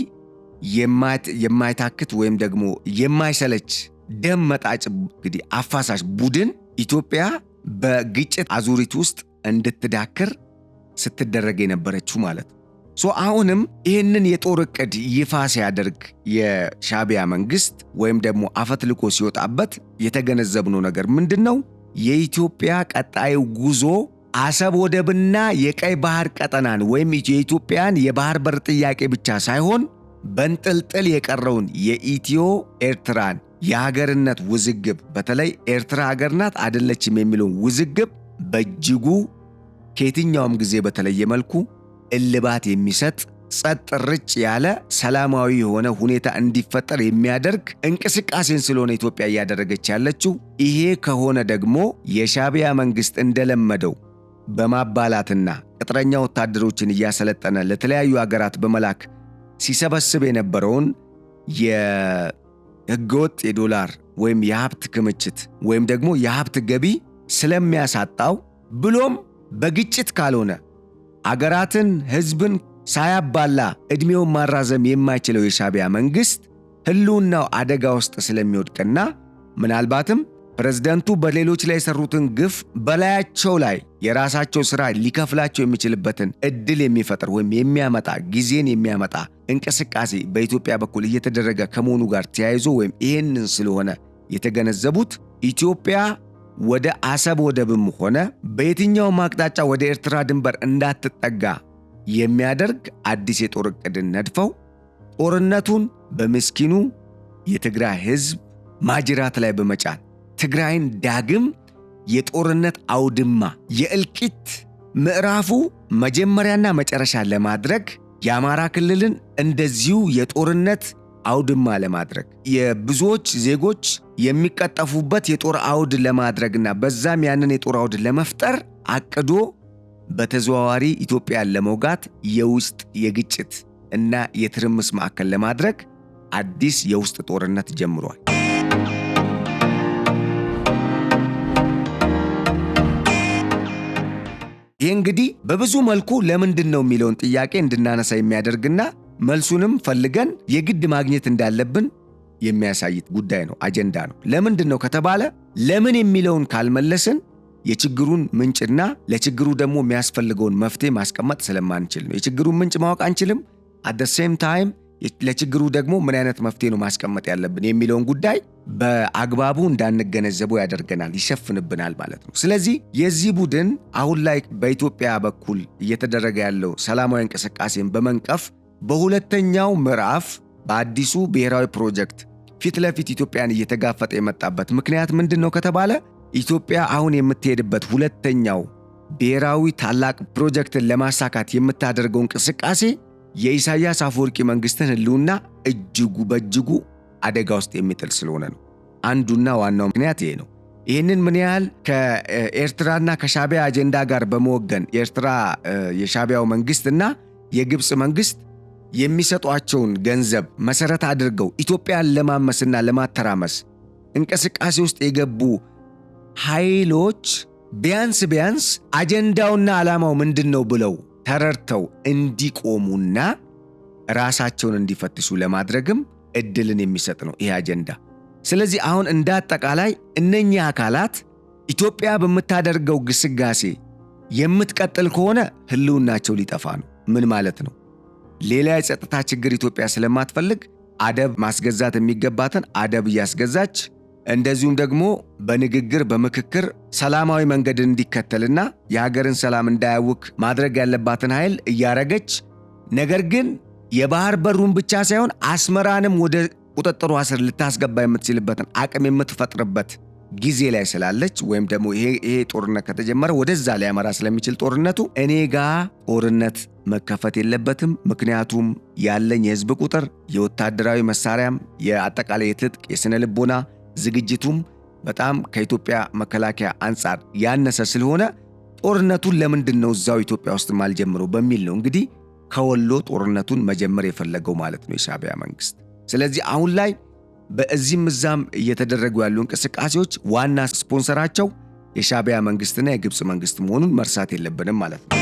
የማይታክት ወይም ደግሞ የማይሰለች ደም መጣጭ እንግዲህ አፋሳሽ ቡድን ኢትዮጵያ በግጭት አዙሪት ውስጥ እንድትዳክር ስትደረግ የነበረችው ማለት ነው። አሁንም ይህንን የጦር ዕቅድ ይፋ ሲያደርግ የሻዕቢያ መንግስት ወይም ደግሞ አፈትልቆ ሲወጣበት የተገነዘብነው ነገር ምንድነው? የኢትዮጵያ ቀጣዩ ጉዞ አሰብ ወደብና የቀይ ባህር ቀጠናን ወይም የኢትዮጵያን የባህር በር ጥያቄ ብቻ ሳይሆን በንጥልጥል የቀረውን የኢትዮ ኤርትራን የሀገርነት ውዝግብ በተለይ ኤርትራ ሀገር ናት አይደለችም የሚለውን ውዝግብ በእጅጉ ከየትኛውም ጊዜ በተለየ መልኩ እልባት የሚሰጥ ጸጥ ርጭ ያለ ሰላማዊ የሆነ ሁኔታ እንዲፈጠር የሚያደርግ እንቅስቃሴን ስለሆነ ኢትዮጵያ እያደረገች ያለችው። ይሄ ከሆነ ደግሞ የሻዕቢያ መንግስት እንደለመደው በማባላትና ቅጥረኛ ወታደሮችን እያሰለጠነ ለተለያዩ ሀገራት በመላክ ሲሰበስብ የነበረውን የህገወጥ የዶላር ወይም የሀብት ክምችት ወይም ደግሞ የሀብት ገቢ ስለሚያሳጣው ብሎም በግጭት ካልሆነ አገራትን ህዝብን ሳያባላ ዕድሜውን ማራዘም የማይችለው የሻዕቢያ መንግስት ህልውናው አደጋ ውስጥ ስለሚወድቅና ምናልባትም ፕሬዝዳንቱ በሌሎች ላይ የሰሩትን ግፍ በላያቸው ላይ የራሳቸው ሥራ ሊከፍላቸው የሚችልበትን እድል የሚፈጥር ወይም የሚያመጣ ጊዜን የሚያመጣ እንቅስቃሴ በኢትዮጵያ በኩል እየተደረገ ከመሆኑ ጋር ተያይዞ ወይም ይህንን ስለሆነ የተገነዘቡት ኢትዮጵያ ወደ አሰብ ወደብም ሆነ በየትኛውም አቅጣጫ ወደ ኤርትራ ድንበር እንዳትጠጋ የሚያደርግ አዲስ የጦር ዕቅድን ነድፈው ጦርነቱን በምስኪኑ የትግራይ ህዝብ ማጅራት ላይ በመጫን ትግራይን ዳግም የጦርነት አውድማ የእልቂት ምዕራፉ መጀመሪያና መጨረሻ ለማድረግ የአማራ ክልልን እንደዚሁ የጦርነት አውድማ ለማድረግ የብዙዎች ዜጎች የሚቀጠፉበት የጦር አውድ ለማድረግና በዛም ያንን የጦር አውድ ለመፍጠር አቅዶ በተዘዋዋሪ ኢትዮጵያን ለመውጋት የውስጥ የግጭት እና የትርምስ ማዕከል ለማድረግ አዲስ የውስጥ ጦርነት ጀምሯል። ይህ እንግዲህ በብዙ መልኩ ለምንድን ነው የሚለውን ጥያቄ እንድናነሳ የሚያደርግና መልሱንም ፈልገን የግድ ማግኘት እንዳለብን የሚያሳይ ጉዳይ ነው፣ አጀንዳ ነው። ለምንድን ነው ከተባለ ለምን የሚለውን ካልመለስን የችግሩን ምንጭና ለችግሩ ደግሞ የሚያስፈልገውን መፍትሄ ማስቀመጥ ስለማንችል ነው። የችግሩን ምንጭ ማወቅ አንችልም። at the same time ለችግሩ ደግሞ ምን አይነት መፍትሄ ነው ማስቀመጥ ያለብን የሚለውን ጉዳይ በአግባቡ እንዳንገነዘበው ያደርገናል፣ ይሸፍንብናል ማለት ነው። ስለዚህ የዚህ ቡድን አሁን ላይ በኢትዮጵያ በኩል እየተደረገ ያለው ሰላማዊ እንቅስቃሴን በመንቀፍ በሁለተኛው ምዕራፍ በአዲሱ ብሔራዊ ፕሮጀክት ፊት ለፊት ኢትዮጵያን እየተጋፈጠ የመጣበት ምክንያት ምንድን ነው ከተባለ ኢትዮጵያ አሁን የምትሄድበት ሁለተኛው ብሔራዊ ታላቅ ፕሮጀክትን ለማሳካት የምታደርገው እንቅስቃሴ የኢሳያስ አፈወርቂ መንግስትን ህልውና በእጅጉ አደጋ ውስጥ የሚጥል ስለሆነ ነው። አንዱና ዋናው ምክንያት ይሄ ነው። ይህንን ምን ያህል ከኤርትራና ከሻቢያ አጀንዳ ጋር በመወገን የሻቢያው መንግስትና የግብፅ መንግስት የሚሰጧቸውን ገንዘብ መሰረት አድርገው ኢትዮጵያን ለማመስና ለማተራመስ እንቅስቃሴ ውስጥ የገቡ ኃይሎች ቢያንስ አጀንዳውና ዓላማው ምንድነው ብለው ተረድተው እንዲቆሙና ራሳቸውን እንዲፈትሹ ለማድረግም እድልን የሚሰጥ ነው ይህ አጀንዳ። ስለዚህ አሁን እንዳጠቃላይ እነኚህ አካላት ኢትዮጵያ በምታደርገው ግስጋሴ የምትቀጥል ከሆነ ህልውናቸው ሊጠፋ ነው። ምን ማለት ነው? ሌላ የጸጥታ ችግር ኢትዮጵያ ስለማትፈልግ አደብ ማስገዛት የሚገባትን አደብ እያስገዛች እንደዚሁም ደግሞ በንግግር በምክክር ሰላማዊ መንገድ እንዲከተልና የሀገርን ሰላም እንዳያውክ ማድረግ ያለባትን ኃይል እያረገች ነገር ግን የባህር በሩን ብቻ ሳይሆን አስመራንም ወደ ቁጥጥሯ ስር ልታስገባ የምትችልበትን አቅም የምትፈጥርበት ጊዜ ላይ ስላለች ወይም ደግሞ ይሄ ጦርነት ከተጀመረ ወደዛ ሊያመራ ስለሚችል ጦርነቱ እኔ ጋር ጦርነት መከፈት የለበትም። ምክንያቱም ያለኝ የህዝብ ቁጥር የወታደራዊ መሳሪያም የአጠቃላይ የትጥቅ የስነ ልቦና ዝግጅቱም በጣም ከኢትዮጵያ መከላከያ አንጻር ያነሰ ስለሆነ ጦርነቱን ለምንድን ነው እዛው ኢትዮጵያ ውስጥ ማልጀምረው በሚል ነው እንግዲህ ከወሎ ጦርነቱን መጀመር የፈለገው ማለት ነው የሻቢያ መንግስት። ስለዚህ አሁን ላይ በዚህም እዛም እየተደረጉ ያሉ እንቅስቃሴዎች ዋና ስፖንሰራቸው የሻቢያ መንግስትና የግብፅ መንግስት መሆኑን መርሳት የለብንም ማለት ነው።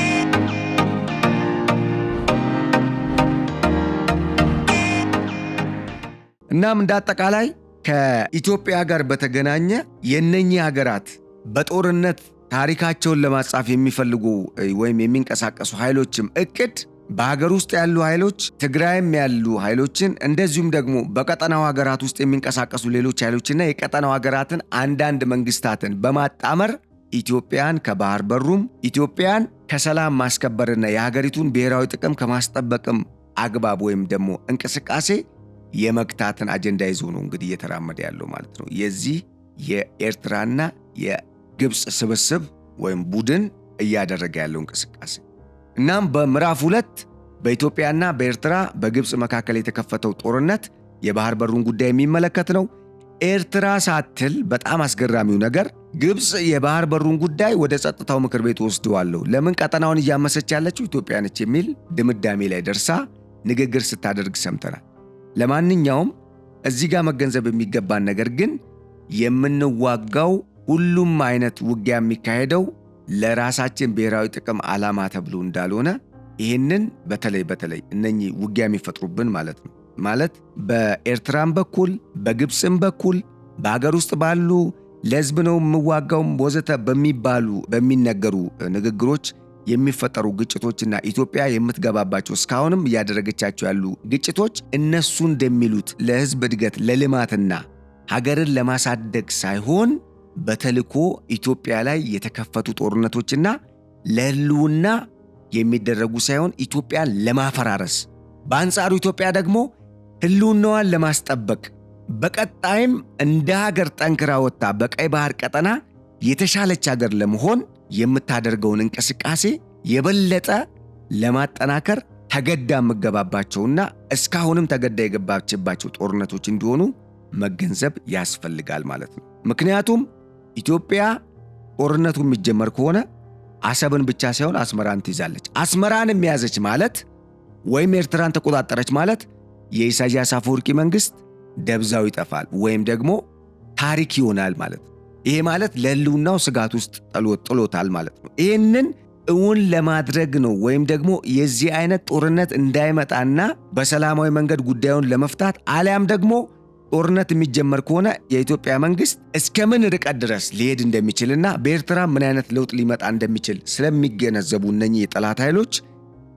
እናም እንዳጠቃላይ ከኢትዮጵያ ጋር በተገናኘ የነኚህ ሀገራት በጦርነት ታሪካቸውን ለማጻፍ የሚፈልጉ ወይም የሚንቀሳቀሱ ኃይሎችም እቅድ በሀገር ውስጥ ያሉ ኃይሎች ትግራይም ያሉ ኃይሎችን እንደዚሁም ደግሞ በቀጠናው ሀገራት ውስጥ የሚንቀሳቀሱ ሌሎች ኃይሎችና የቀጠናው ሀገራትን አንዳንድ መንግስታትን በማጣመር ኢትዮጵያን ከባህር በሩም ኢትዮጵያን ከሰላም ማስከበርና የሀገሪቱን ብሔራዊ ጥቅም ከማስጠበቅም አግባብ ወይም ደግሞ እንቅስቃሴ የመግታትን አጀንዳ ይዞ ነው እንግዲህ እየተራመደ ያለው ማለት ነው የዚህ የኤርትራና የግብፅ ስብስብ ወይም ቡድን እያደረገ ያለው እንቅስቃሴ። እናም በምዕራፍ 2 በኢትዮጵያና በኤርትራ በግብፅ መካከል የተከፈተው ጦርነት የባህር በሩን ጉዳይ የሚመለከት ነው። ኤርትራ ሳትል በጣም አስገራሚው ነገር ግብፅ የባህር በሩን ጉዳይ ወደ ጸጥታው ምክር ቤት ወስደዋለሁ፣ ለምን ቀጠናውን እያመሰች ያለችው ኢትዮጵያ ነች የሚል ድምዳሜ ላይ ደርሳ ንግግር ስታደርግ ሰምተናል። ለማንኛውም እዚህ ጋር መገንዘብ የሚገባን ነገር ግን የምንዋጋው ሁሉም አይነት ውጊያ የሚካሄደው ለራሳችን ብሔራዊ ጥቅም ዓላማ ተብሎ እንዳልሆነ ይህንን በተለይ እነኚህ ውጊያ የሚፈጥሩብን ማለት ነው ማለት በኤርትራም በኩል በግብፅም በኩል በሀገር ውስጥ ባሉ ለህዝብ ነው የምዋጋው ወዘተ በሚነገሩ ንግግሮች የሚፈጠሩ ግጭቶችና ኢትዮጵያ የምትገባባቸው እስካሁንም እያደረገቻቸው ያሉ ግጭቶች እነሱ እንደሚሉት ለህዝብ እድገት ለልማትና ሀገርን ለማሳደግ ሳይሆን በተልኮ ኢትዮጵያ ላይ የተከፈቱ ጦርነቶችና ለህልውና የሚደረጉ ሳይሆን ኢትዮጵያን ለማፈራረስ፣ በአንጻሩ ኢትዮጵያ ደግሞ ህልውናዋን ለማስጠበቅ በቀጣይም እንደ ሀገር ጠንክራ ወጥታ በቀይ ባህር ቀጠና የተሻለች ሀገር ለመሆን የምታደርገውን እንቅስቃሴ የበለጠ ለማጠናከር ተገዳ የምገባባቸውና እስካሁንም ተገዳ የገባችባቸው ጦርነቶች እንዲሆኑ መገንዘብ ያስፈልጋል ማለት ነው። ምክንያቱም ኢትዮጵያ ጦርነቱ የሚጀመር ከሆነ አሰብን ብቻ ሳይሆን አስመራን ትይዛለች። አስመራን የሚያዘች ማለት ወይም ኤርትራን ተቆጣጠረች ማለት የኢሳያስ አፈወርቂ መንግስት ደብዛው ይጠፋል ወይም ደግሞ ታሪክ ይሆናል ማለት ነው። ይሄ ማለት ለህልውናው ስጋት ውስጥ ጥሎታል ማለት ነው። ይህንን እውን ለማድረግ ነው ወይም ደግሞ የዚህ አይነት ጦርነት እንዳይመጣና በሰላማዊ መንገድ ጉዳዩን ለመፍታት አሊያም ደግሞ ጦርነት የሚጀመር ከሆነ የኢትዮጵያ መንግስት እስከምን ርቀት ድረስ ሊሄድ እንደሚችልና በኤርትራ ምን አይነት ለውጥ ሊመጣ እንደሚችል ስለሚገነዘቡ እነኚህ የጠላት ኃይሎች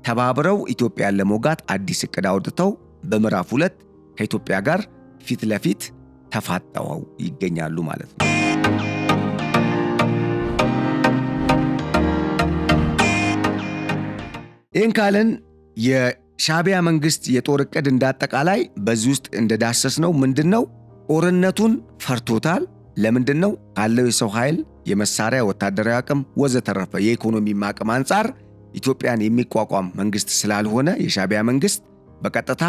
ተባብረው ኢትዮጵያን ለመውጋት አዲስ እቅድ አውጥተው በምዕራፍ 2 ከኢትዮጵያ ጋር ፊት ለፊት ተፋጠው ይገኛሉ ማለት ነው። ይህን ካልን የሻዕቢያ መንግስት የጦር እቅድ እንዳጠቃላይ በዚህ ውስጥ እንደዳሰስነው ምንድነው? ጦርነቱን ፈርቶታል። ለምንድነው? ካለው የሰው ኃይል፣ የመሳሪያ፣ ወታደራዊ አቅም ወዘተረፈ የኢኮኖሚ አቅም አንጻር ኢትዮጵያን የሚቋቋም መንግስት ስላልሆነ የሻዕቢያ መንግስት በቀጥታ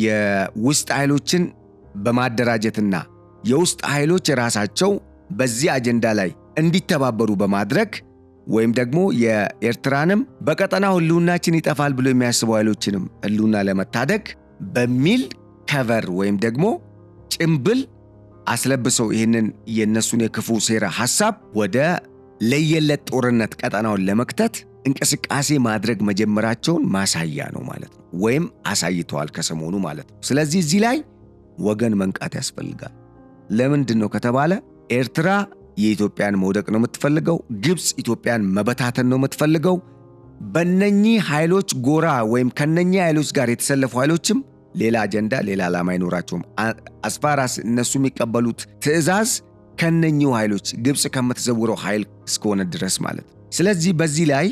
የውስጥ ኃይሎችን በማደራጀትና የውስጥ ኃይሎች ራሳቸው በዚህ አጀንዳ ላይ እንዲተባበሩ በማድረግ ወይም ደግሞ የኤርትራንም በቀጠናው ህልውናችን ይጠፋል ብሎ የሚያስቡ ኃይሎችንም ህልውና ለመታደግ በሚል ከቨር ወይም ደግሞ ጭምብል አስለብሰው ይህንን የነሱን የክፉ ሴራ ሐሳብ ወደ ለየለት ጦርነት ቀጠናውን ለመክተት እንቅስቃሴ ማድረግ መጀመራቸውን ማሳያ ነው ማለት ነው። ወይም አሳይተዋል ከሰሞኑ ማለት ነው። ስለዚህ እዚህ ላይ ወገን መንቃት ያስፈልጋል። ለምንድን ነው ከተባለ ኤርትራ የኢትዮጵያን መውደቅ ነው የምትፈልገው። ግብፅ ኢትዮጵያን መበታተን ነው የምትፈልገው። በእነኚህ ኃይሎች ጎራ ወይም ከነኚህ ኃይሎች ጋር የተሰለፉ ኃይሎችም ሌላ አጀንዳ፣ ሌላ ዓላማ አይኖራቸውም። አስፋራስ እነሱ የሚቀበሉት ትዕዛዝ ከነኚህ ኃይሎች ግብፅ ከምትዘውረው ኃይል እስከሆነ ድረስ ማለት ነው። ስለዚህ በዚህ ላይ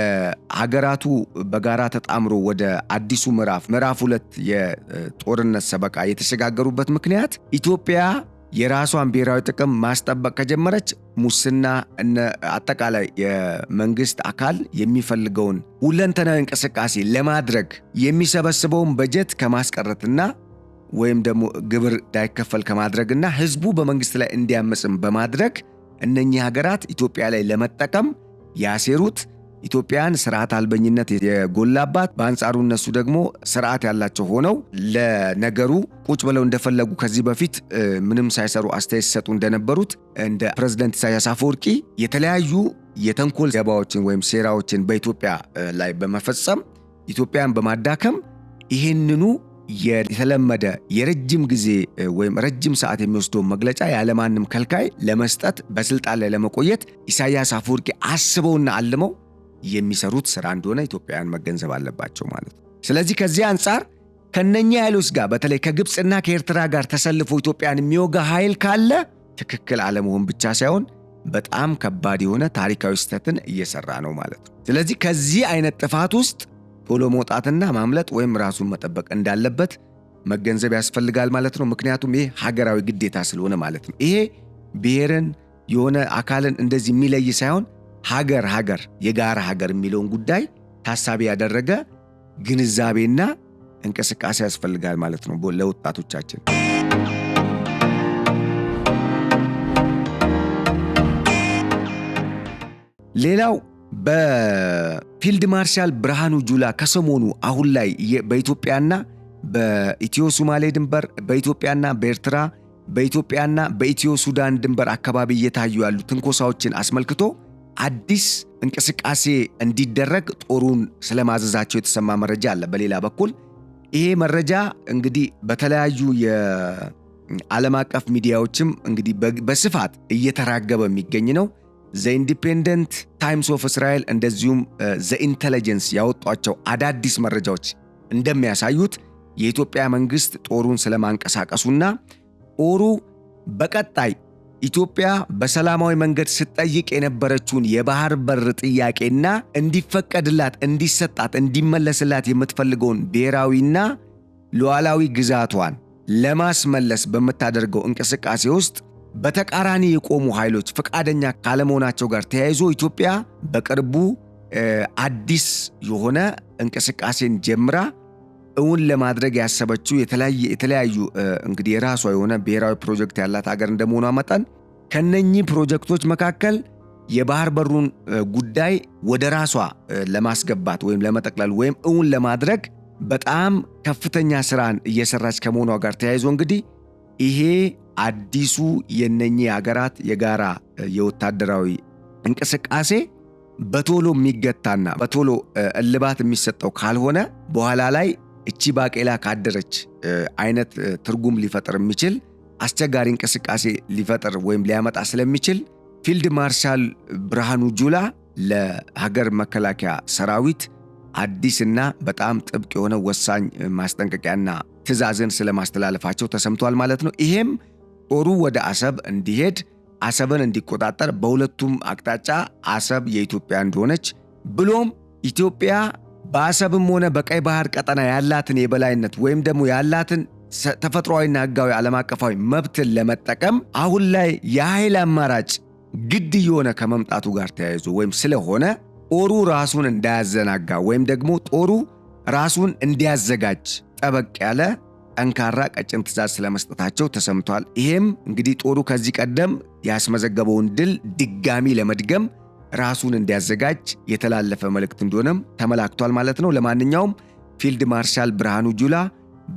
የሀገራቱ በጋራ ተጣምሮ ወደ አዲሱ ምዕራፍ 2 የጦርነት ሰበቃ የተሸጋገሩበት ምክንያት ኢትዮጵያ የራሷን ብሔራዊ ጥቅም ማስጠበቅ ከጀመረች ሙስና አጠቃላይ የመንግስት አካል የሚፈልገውን ሁለንተናዊ እንቅስቃሴ ለማድረግ የሚሰበስበውን በጀት ከማስቀረትና ወይም ደግሞ ግብር እንዳይከፈል ከማድረግና ህዝቡ በመንግስት ላይ እንዲያመጽም በማድረግ እነኚህ ሀገራት ኢትዮጵያ ላይ ለመጠቀም ያሴሩት ኢትዮጵያን ስርዓት አልበኝነት የጎላባት በአንጻሩ እነሱ ደግሞ ስርዓት ያላቸው ሆነው ለነገሩ ቁጭ ብለው እንደፈለጉ ከዚህ በፊት ምንም ሳይሰሩ አስተያየት ሲሰጡ እንደነበሩት እንደ ፕሬዝዳንት ኢሳያስ አፈወርቂ የተለያዩ የተንኮል ደባዎችን ወይም ሴራዎችን በኢትዮጵያ ላይ በመፈጸም ኢትዮጵያን በማዳከም ይህንኑ የተለመደ የረጅም ጊዜ ወይም ረጅም ሰዓት የሚወስደው መግለጫ ያለማንም ከልካይ ለመስጠት በስልጣን ላይ ለመቆየት ኢሳያስ አፈወርቂ አስበውና አልመው የሚሰሩት ስራ እንደሆነ ኢትዮጵያውያን መገንዘብ አለባቸው ማለት ነው። ስለዚህ ከዚህ አንጻር ከነኛ ኃይሎች ጋር በተለይ ከግብፅና ከኤርትራ ጋር ተሰልፎ ኢትዮጵያን የሚወጋ ኃይል ካለ ትክክል አለመሆን ብቻ ሳይሆን በጣም ከባድ የሆነ ታሪካዊ ስህተትን እየሰራ ነው ማለት ነው። ስለዚህ ከዚህ አይነት ጥፋት ውስጥ ቶሎ መውጣትና ማምለጥ ወይም ራሱን መጠበቅ እንዳለበት መገንዘብ ያስፈልጋል ማለት ነው። ምክንያቱም ይሄ ሀገራዊ ግዴታ ስለሆነ ማለት ነው። ይሄ ብሔርን የሆነ አካልን እንደዚህ የሚለይ ሳይሆን ሀገር የጋራ ሀገር የሚለውን ጉዳይ ታሳቢ ያደረገ ግንዛቤና እንቅስቃሴ ያስፈልጋል ማለት ነው ለወጣቶቻችን። ሌላው በፊልድ ማርሻል ብርሃኑ ጁላ ከሰሞኑ አሁን ላይ በኢትዮጵያና በኢትዮ ሶማሌ ድንበር፣ በኢትዮጵያና በኤርትራ፣ በኢትዮጵያና በኢትዮ ሱዳን ድንበር አካባቢ እየታዩ ያሉ ትንኮሳዎችን አስመልክቶ አዲስ እንቅስቃሴ እንዲደረግ ጦሩን ስለማዘዛቸው የተሰማ መረጃ አለ። በሌላ በኩል ይሄ መረጃ እንግዲህ በተለያዩ የዓለም አቀፍ ሚዲያዎችም እንግዲህ በስፋት እየተራገበ የሚገኝ ነው። ዘ ኢንዲፔንደንት ታይምስ ኦፍ እስራኤል እንደዚሁም ዘ ኢንተለጀንስ ያወጧቸው አዳዲስ መረጃዎች እንደሚያሳዩት የኢትዮጵያ መንግስት ጦሩን ስለማንቀሳቀሱና ጦሩ በቀጣይ ኢትዮጵያ በሰላማዊ መንገድ ስትጠይቅ የነበረችውን የባህር በር ጥያቄና እንዲፈቀድላት፣ እንዲሰጣት፣ እንዲመለስላት የምትፈልገውን ብሔራዊና ሉዓላዊ ግዛቷን ለማስመለስ በምታደርገው እንቅስቃሴ ውስጥ በተቃራኒ የቆሙ ኃይሎች ፈቃደኛ ካለመሆናቸው ጋር ተያይዞ ኢትዮጵያ በቅርቡ አዲስ የሆነ እንቅስቃሴን ጀምራ እውን ለማድረግ ያሰበችው የተለያዩ እንግዲህ የራሷ የሆነ ብሔራዊ ፕሮጀክት ያላት ሀገር እንደመሆኗ መጠን ከነኚህ ፕሮጀክቶች መካከል የባህር በሩን ጉዳይ ወደ ራሷ ለማስገባት ወይም ለመጠቅለል ወይም እውን ለማድረግ በጣም ከፍተኛ ስራን እየሰራች ከመሆኗ ጋር ተያይዞ እንግዲህ ይሄ አዲሱ የነኚህ ሀገራት የጋራ የወታደራዊ እንቅስቃሴ በቶሎ የሚገታና በቶሎ እልባት የሚሰጠው ካልሆነ በኋላ ላይ እቺ ባቄላ ካደረች አይነት ትርጉም ሊፈጥር የሚችል አስቸጋሪ እንቅስቃሴ ሊፈጥር ወይም ሊያመጣ ስለሚችል ፊልድ ማርሻል ብርሃኑ ጁላ ለሀገር መከላከያ ሰራዊት አዲስና በጣም ጥብቅ የሆነ ወሳኝ ማስጠንቀቂያና ትዕዛዝን ስለማስተላለፋቸው ተሰምቷል ማለት ነው። ይሄም ጦሩ ወደ አሰብ እንዲሄድ አሰብን እንዲቆጣጠር በሁለቱም አቅጣጫ አሰብ የኢትዮጵያ እንደሆነች ብሎም ኢትዮጵያ በአሰብም ሆነ በቀይ ባህር ቀጠና ያላትን የበላይነት ወይም ደግሞ ያላትን ተፈጥሯዊና ሕጋዊ ዓለም አቀፋዊ መብትን ለመጠቀም አሁን ላይ የኃይል አማራጭ ግድ የሆነ ከመምጣቱ ጋር ተያይዞ ወይም ስለሆነ ጦሩ ራሱን እንዳያዘናጋ ወይም ደግሞ ጦሩ ራሱን እንዲያዘጋጅ ጠበቅ ያለ ጠንካራ ቀጭን ትዕዛዝ ስለመስጠታቸው ተሰምቷል። ይሄም እንግዲህ ጦሩ ከዚህ ቀደም ያስመዘገበውን ድል ድጋሚ ለመድገም ራሱን እንዲያዘጋጅ የተላለፈ መልእክት እንደሆነም ተመላክቷል ማለት ነው። ለማንኛውም ፊልድ ማርሻል ብርሃኑ ጁላ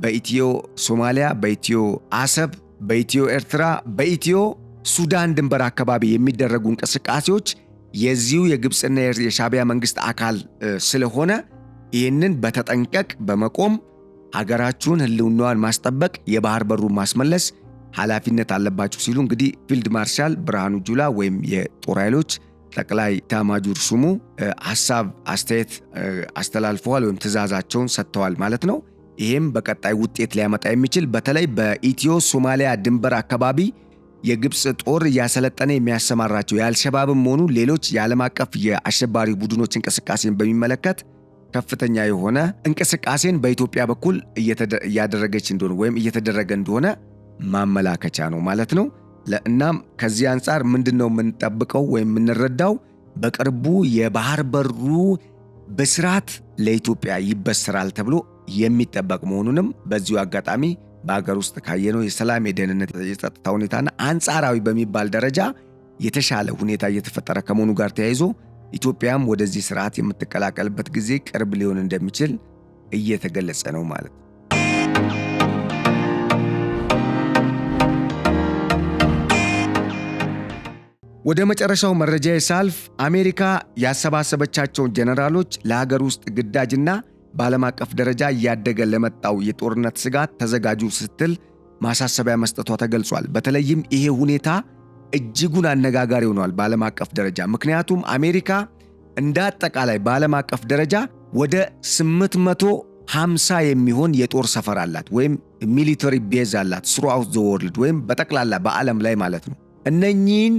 በኢትዮ ሶማሊያ፣ በኢትዮ አሰብ፣ በኢትዮ ኤርትራ፣ በኢትዮ ሱዳን ድንበር አካባቢ የሚደረጉ እንቅስቃሴዎች የዚሁ የግብፅና የሻዕቢያ መንግስት አካል ስለሆነ ይህንን በተጠንቀቅ በመቆም ሀገራችሁን ህልውናዋን ማስጠበቅ፣ የባህር በሩን ማስመለስ ኃላፊነት አለባችሁ ሲሉ እንግዲህ ፊልድ ማርሻል ብርሃኑ ጁላ ወይም የጦር ኃይሎች ጠቅላይ ኤታማዦር ሹሙ ሐሳብ አስተያየት አስተላልፈዋል ወይም ትዕዛዛቸውን ሰጥተዋል ማለት ነው። ይህም በቀጣይ ውጤት ሊያመጣ የሚችል በተለይ በኢትዮ ሶማሊያ ድንበር አካባቢ የግብፅ ጦር እያሰለጠነ የሚያሰማራቸው የአልሸባብም ሆኑ ሌሎች የዓለም አቀፍ የአሸባሪ ቡድኖች እንቅስቃሴን በሚመለከት ከፍተኛ የሆነ እንቅስቃሴን በኢትዮጵያ በኩል እያደረገች እንደሆነ ወይም እየተደረገ እንደሆነ ማመላከቻ ነው ማለት ነው። እናም ከዚህ አንጻር ምንድነው የምንጠብቀው ወይም የምንረዳው? በቅርቡ የባህር በሩ በስርዓት ለኢትዮጵያ ይበሰራል ተብሎ የሚጠበቅ መሆኑንም በዚሁ አጋጣሚ በአገር ውስጥ ካየነው የሰላም፣ የደህንነት፣ የጸጥታ ሁኔታና አንጻራዊ በሚባል ደረጃ የተሻለ ሁኔታ እየተፈጠረ ከመሆኑ ጋር ተያይዞ ኢትዮጵያም ወደዚህ ስርዓት የምትቀላቀልበት ጊዜ ቅርብ ሊሆን እንደሚችል እየተገለጸ ነው ማለት ነው። ወደ መጨረሻው መረጃ ሳልፍ አሜሪካ ያሰባሰበቻቸውን ጀነራሎች ለሀገር ውስጥ ግዳጅና በዓለም አቀፍ ደረጃ እያደገ ለመጣው የጦርነት ስጋት ተዘጋጁ ስትል ማሳሰቢያ መስጠቷ ተገልጿል። በተለይም ይሄ ሁኔታ እጅጉን አነጋጋሪ ሆኗል በዓለም አቀፍ ደረጃ። ምክንያቱም አሜሪካ እንደ አጠቃላይ በዓለም አቀፍ ደረጃ ወደ 850 የሚሆን የጦር ሰፈር አላት ወይም ሚሊተሪ ቤዝ አላት throughout the world ወይም በጠቅላላ በዓለም ላይ ማለት ነው። እነኚህን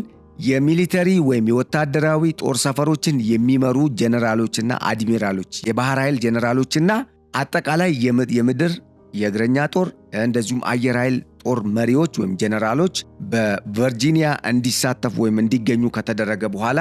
የሚሊተሪ ወይም የወታደራዊ ጦር ሰፈሮችን የሚመሩ ጀነራሎችና አድሚራሎች፣ የባህር ኃይል ጀነራሎችና አጠቃላይ የምድር የእግረኛ ጦር እንደዚሁም አየር ኃይል ጦር መሪዎች ወይም ጀነራሎች በቨርጂኒያ እንዲሳተፉ ወይም እንዲገኙ ከተደረገ በኋላ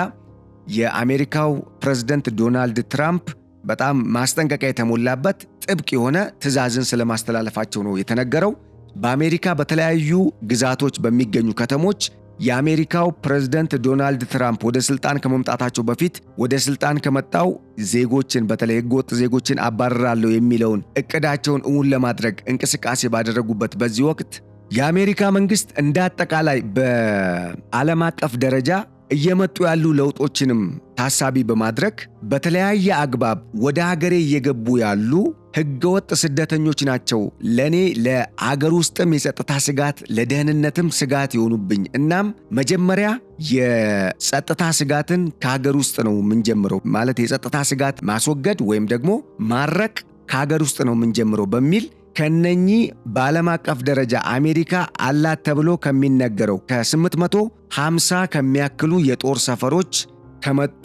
የአሜሪካው ፕሬዝዳንት ዶናልድ ትራምፕ በጣም ማስጠንቀቂያ የተሞላበት ጥብቅ የሆነ ትዕዛዝን ስለማስተላለፋቸው ነው የተነገረው። በአሜሪካ በተለያዩ ግዛቶች በሚገኙ ከተሞች የአሜሪካው ፕሬዝዳንት ዶናልድ ትራምፕ ወደ ስልጣን ከመምጣታቸው በፊት ወደ ስልጣን ከመጣው ዜጎችን በተለይ ህገወጥ ዜጎችን አባረራለሁ የሚለውን እቅዳቸውን እውን ለማድረግ እንቅስቃሴ ባደረጉበት በዚህ ወቅት የአሜሪካ መንግስት እንደ አጠቃላይ በዓለም አቀፍ ደረጃ እየመጡ ያሉ ለውጦችንም ታሳቢ በማድረግ በተለያየ አግባብ ወደ ሀገሬ እየገቡ ያሉ ህገወጥ ስደተኞች ናቸው ለኔ ለአገር ውስጥም የጸጥታ ስጋት ለደህንነትም ስጋት የሆኑብኝ። እናም መጀመሪያ የጸጥታ ስጋትን ከሀገር ውስጥ ነው የምንጀምረው፣ ማለት የጸጥታ ስጋት ማስወገድ ወይም ደግሞ ማረቅ ከሀገር ውስጥ ነው የምንጀምረው በሚል ከነኚህ በዓለም አቀፍ ደረጃ አሜሪካ አላት ተብሎ ከሚነገረው ከ850 ከሚያክሉ የጦር ሰፈሮች ከመጡ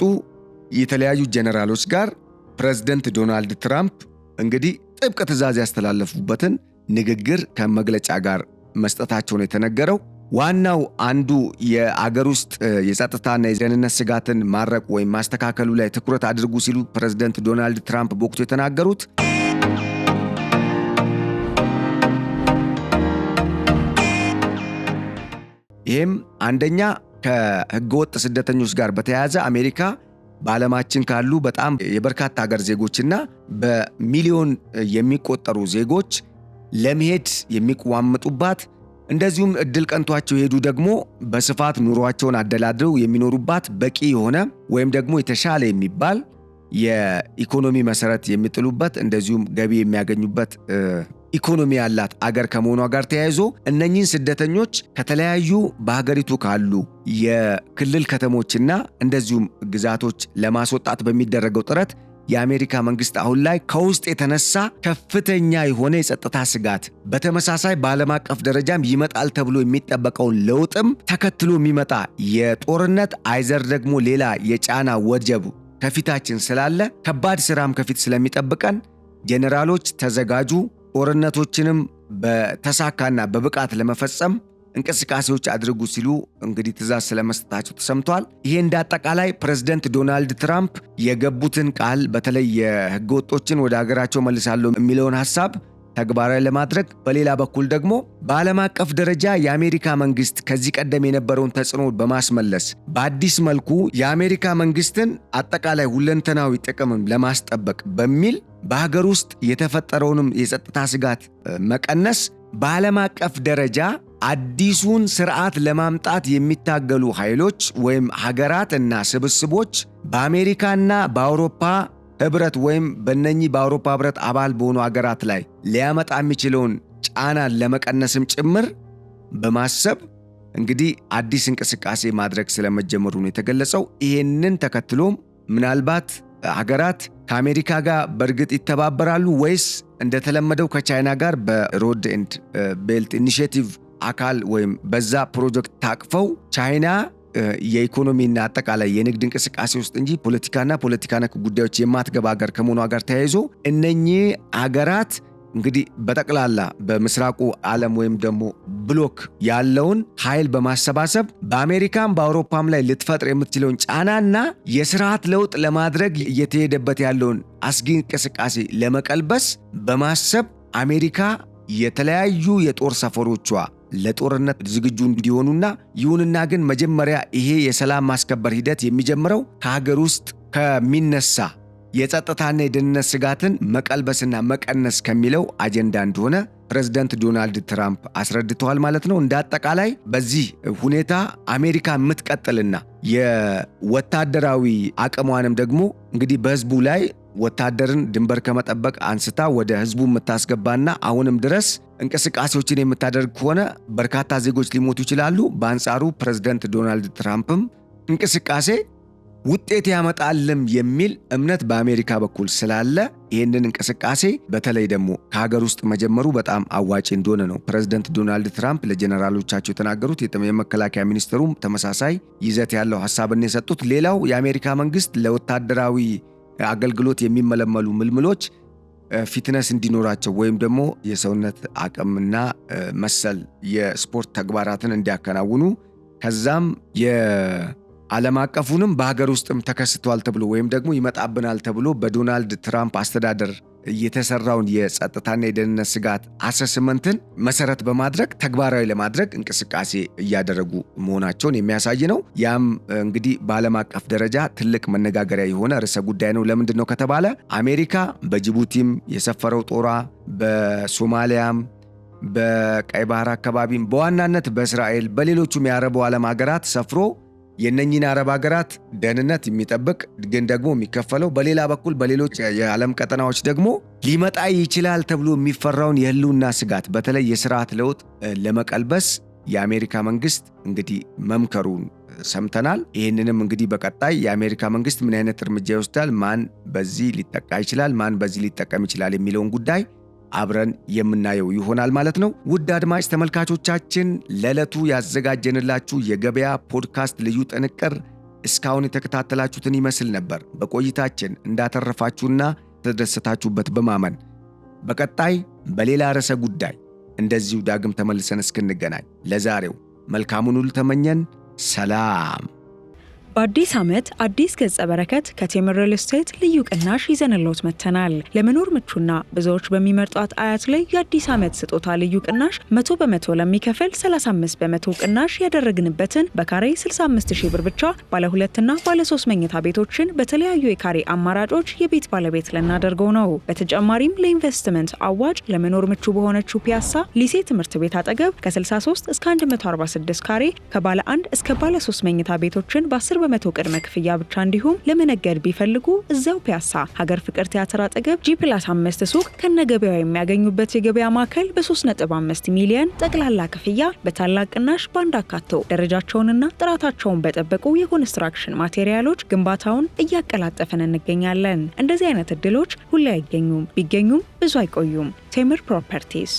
የተለያዩ ጀነራሎች ጋር ፕሬዝዳንት ዶናልድ ትራምፕ እንግዲህ ጥብቅ ትዕዛዝ ያስተላለፉበትን ንግግር ከመግለጫ ጋር መስጠታቸው ነው የተነገረው። ዋናው አንዱ የአገር ውስጥ የጸጥታና የደህንነት ስጋትን ማረቅ ወይም ማስተካከሉ ላይ ትኩረት አድርጉ ሲሉ ፕሬዝዳንት ዶናልድ ትራምፕ በወቅቱ የተናገሩት ይህም አንደኛ ከህገወጥ ስደተኞች ጋር በተያያዘ አሜሪካ በዓለማችን ካሉ በጣም የበርካታ ሀገር ዜጎችና በሚሊዮን የሚቆጠሩ ዜጎች ለመሄድ የሚቋመጡባት እንደዚሁም እድል ቀንቷቸው ሄዱ ደግሞ በስፋት ኑሯቸውን አደላድረው የሚኖሩባት በቂ የሆነ ወይም ደግሞ የተሻለ የሚባል የኢኮኖሚ መሰረት የሚጥሉበት እንደዚሁም ገቢ የሚያገኙበት ኢኮኖሚ ያላት አገር ከመሆኗ ጋር ተያይዞ እነኚህን ስደተኞች ከተለያዩ በሀገሪቱ ካሉ የክልል ከተሞችና እንደዚሁም ግዛቶች ለማስወጣት በሚደረገው ጥረት የአሜሪካ መንግስት አሁን ላይ ከውስጥ የተነሳ ከፍተኛ የሆነ የጸጥታ ስጋት በተመሳሳይ በዓለም አቀፍ ደረጃም ይመጣል ተብሎ የሚጠበቀውን ለውጥም ተከትሎ የሚመጣ የጦርነት አይዘር ደግሞ ሌላ የጫና ወጀብ ከፊታችን ስላለ ከባድ ስራም ከፊት ስለሚጠብቀን ጄኔራሎች ተዘጋጁ፣ ጦርነቶችንም በተሳካና በብቃት ለመፈጸም እንቅስቃሴዎች አድርጉ ሲሉ እንግዲህ ትእዛዝ ስለመስጠታቸው ተሰምቷል። ይሄ እንዳጠቃላይ ፕሬዝዳንት ዶናልድ ትራምፕ የገቡትን ቃል በተለይ የህገወጦችን ወደ ሀገራቸው መልሳለሁ የሚለውን ሐሳብ ተግባራዊ ለማድረግ በሌላ በኩል ደግሞ በዓለም አቀፍ ደረጃ የአሜሪካ መንግስት ከዚህ ቀደም የነበረውን ተጽዕኖ በማስመለስ በአዲስ መልኩ የአሜሪካ መንግስትን አጠቃላይ ሁለንተናዊ ጥቅምም ለማስጠበቅ በሚል በሀገር ውስጥ የተፈጠረውንም የጸጥታ ስጋት መቀነስ በዓለም አቀፍ ደረጃ አዲሱን ስርዓት ለማምጣት የሚታገሉ ኃይሎች ወይም ሀገራት እና ስብስቦች በአሜሪካና በአውሮፓ ህብረት ወይም በእነኚህ በአውሮፓ ህብረት አባል በሆኑ ሀገራት ላይ ሊያመጣ የሚችለውን ጫናን ለመቀነስም ጭምር በማሰብ እንግዲህ አዲስ እንቅስቃሴ ማድረግ ስለመጀመሩ ነው የተገለጸው። ይህንን ተከትሎም ምናልባት ሀገራት ከአሜሪካ ጋር በእርግጥ ይተባበራሉ ወይስ እንደተለመደው ከቻይና ጋር በሮድ ኤንድ ቤልት ኢኒሼቲቭ አካል ወይም በዛ ፕሮጀክት ታቅፈው ቻይና የኢኮኖሚና አጠቃላይ የንግድ እንቅስቃሴ ውስጥ እንጂ ፖለቲካ ነክ ጉዳዮች የማትገባ ሀገር ከመሆኗ ጋር ተያይዞ እነኚህ ሀገራት እንግዲህ በጠቅላላ በምስራቁ ዓለም ወይም ደግሞ ብሎክ ያለውን ኃይል በማሰባሰብ በአሜሪካም በአውሮፓም ላይ ልትፈጥር የምትችለውን ጫናና የስርዓት ለውጥ ለማድረግ እየተሄደበት ያለውን አስጊ እንቅስቃሴ ለመቀልበስ በማሰብ አሜሪካ የተለያዩ የጦር ሰፈሮቿ ለጦርነት ዝግጁ እንዲሆኑና ይሁንና ግን መጀመሪያ ይሄ የሰላም ማስከበር ሂደት የሚጀምረው ከሀገር ውስጥ ከሚነሳ የጸጥታና የደህንነት ስጋትን መቀልበስና መቀነስ ከሚለው አጀንዳ እንደሆነ ፕሬዝዳንት ዶናልድ ትራምፕ አስረድተዋል ማለት ነው። እንዳጠቃላይ በዚህ ሁኔታ አሜሪካ የምትቀጥልና የወታደራዊ አቅሟንም ደግሞ እንግዲህ በህዝቡ ላይ ወታደርን ድንበር ከመጠበቅ አንስታ ወደ ህዝቡ የምታስገባና አሁንም ድረስ እንቅስቃሴዎችን የምታደርግ ከሆነ በርካታ ዜጎች ሊሞቱ ይችላሉ። በአንጻሩ ፕሬዝዳንት ዶናልድ ትራምፕም እንቅስቃሴ ውጤት ያመጣልም የሚል እምነት በአሜሪካ በኩል ስላለ ይህንን እንቅስቃሴ በተለይ ደግሞ ከሀገር ውስጥ መጀመሩ በጣም አዋጭ እንደሆነ ነው ፕሬዝዳንት ዶናልድ ትራምፕ ለጀነራሎቻቸው የተናገሩት። የመከላከያ ሚኒስትሩም ተመሳሳይ ይዘት ያለው ሐሳብን የሰጡት። ሌላው የአሜሪካ መንግስት ለወታደራዊ አገልግሎት የሚመለመሉ ምልምሎች ፊትነስ እንዲኖራቸው ወይም ደግሞ የሰውነት አቅምና መሰል የስፖርት ተግባራትን እንዲያከናውኑ ከዛም ዓለም አቀፉንም በሀገር ውስጥም ተከስቷል ተብሎ ወይም ደግሞ ይመጣብናል ተብሎ በዶናልድ ትራምፕ አስተዳደር የተሰራውን የጸጥታና የደህንነት ስጋት አሰስመንትን መሰረት በማድረግ ተግባራዊ ለማድረግ እንቅስቃሴ እያደረጉ መሆናቸውን የሚያሳይ ነው። ያም እንግዲህ በዓለም አቀፍ ደረጃ ትልቅ መነጋገሪያ የሆነ ርዕሰ ጉዳይ ነው። ለምንድን ነው ከተባለ አሜሪካ በጅቡቲም የሰፈረው ጦሯ በሶማሊያም በቀይ ባህር አካባቢም በዋናነት በእስራኤል በሌሎቹም የአረቡ ዓለም ሀገራት ሰፍሮ የነኚህን አረብ ሀገራት ደህንነት የሚጠብቅ ግን ደግሞ የሚከፈለው በሌላ በኩል በሌሎች የዓለም ቀጠናዎች ደግሞ ሊመጣ ይችላል ተብሎ የሚፈራውን የህልውና ስጋት በተለይ የስርዓት ለውጥ ለመቀልበስ የአሜሪካ መንግስት እንግዲህ መምከሩን ሰምተናል። ይህንንም እንግዲህ በቀጣይ የአሜሪካ መንግስት ምን አይነት እርምጃ ይወስዳል፣ ማን በዚህ ሊጠቃ ይችላል፣ ማን በዚህ ሊጠቀም ይችላል የሚለውን ጉዳይ አብረን የምናየው ይሆናል ማለት ነው። ውድ አድማጭ ተመልካቾቻችን ለዕለቱ ያዘጋጀንላችሁ የገበያ ፖድካስት ልዩ ጥንቅር እስካሁን የተከታተላችሁትን ይመስል ነበር። በቆይታችን እንዳተረፋችሁና ተደሰታችሁበት በማመን በቀጣይ በሌላ ርዕሰ ጉዳይ እንደዚሁ ዳግም ተመልሰን እስክንገናኝ ለዛሬው መልካሙን ሁሉ ተመኘን። ሰላም። በአዲስ ዓመት አዲስ ገጸ በረከት ከቴምር ሪል ስቴት ልዩ ቅናሽ ይዘንሎት መጥተናል። ለመኖር ምቹና ብዙዎች በሚመርጧት አያት ላይ የአዲስ ዓመት ስጦታ ልዩ ቅናሽ 100% ለሚከፍል 35% ቅናሽ ያደረግንበትን በካሬ 65000 ብር ብቻ ባለ 2 እና ባለ 3 መኝታ ቤቶችን በተለያዩ የካሬ አማራጮች የቤት ባለቤት ልናደርገው ነው። በተጨማሪም ለኢንቨስትመንት አዋጭ ለመኖር ምቹ በሆነችው ፒያሳ ሊሴ ትምህርት ቤት አጠገብ ከ63 እስከ 146 ካሬ ከባለ 1 እስከ ባለ 3 መኝታ ቤቶችን በ10 በመቶ ቅድመ ክፍያ ብቻ እንዲሁም ለመነገድ ቢፈልጉ እዛው ፒያሳ ሀገር ፍቅር ቲያትር አጠገብ G+5 ሱቅ ከነገበያው የሚያገኙበት የገበያ ማዕከል በ3.5 ሚሊዮን ጠቅላላ ክፍያ በታላቅ ቅናሽ ባንድ አካተው ደረጃቸውንና ጥራታቸውን በጠበቁ የኮንስትራክሽን ማቴሪያሎች ግንባታውን እያቀላጠፈን እንገኛለን። እንደዚህ አይነት እድሎች ሁሌ አይገኙም፣ ቢገኙም ብዙ አይቆዩም። ቴምር ፕሮፐርቲስ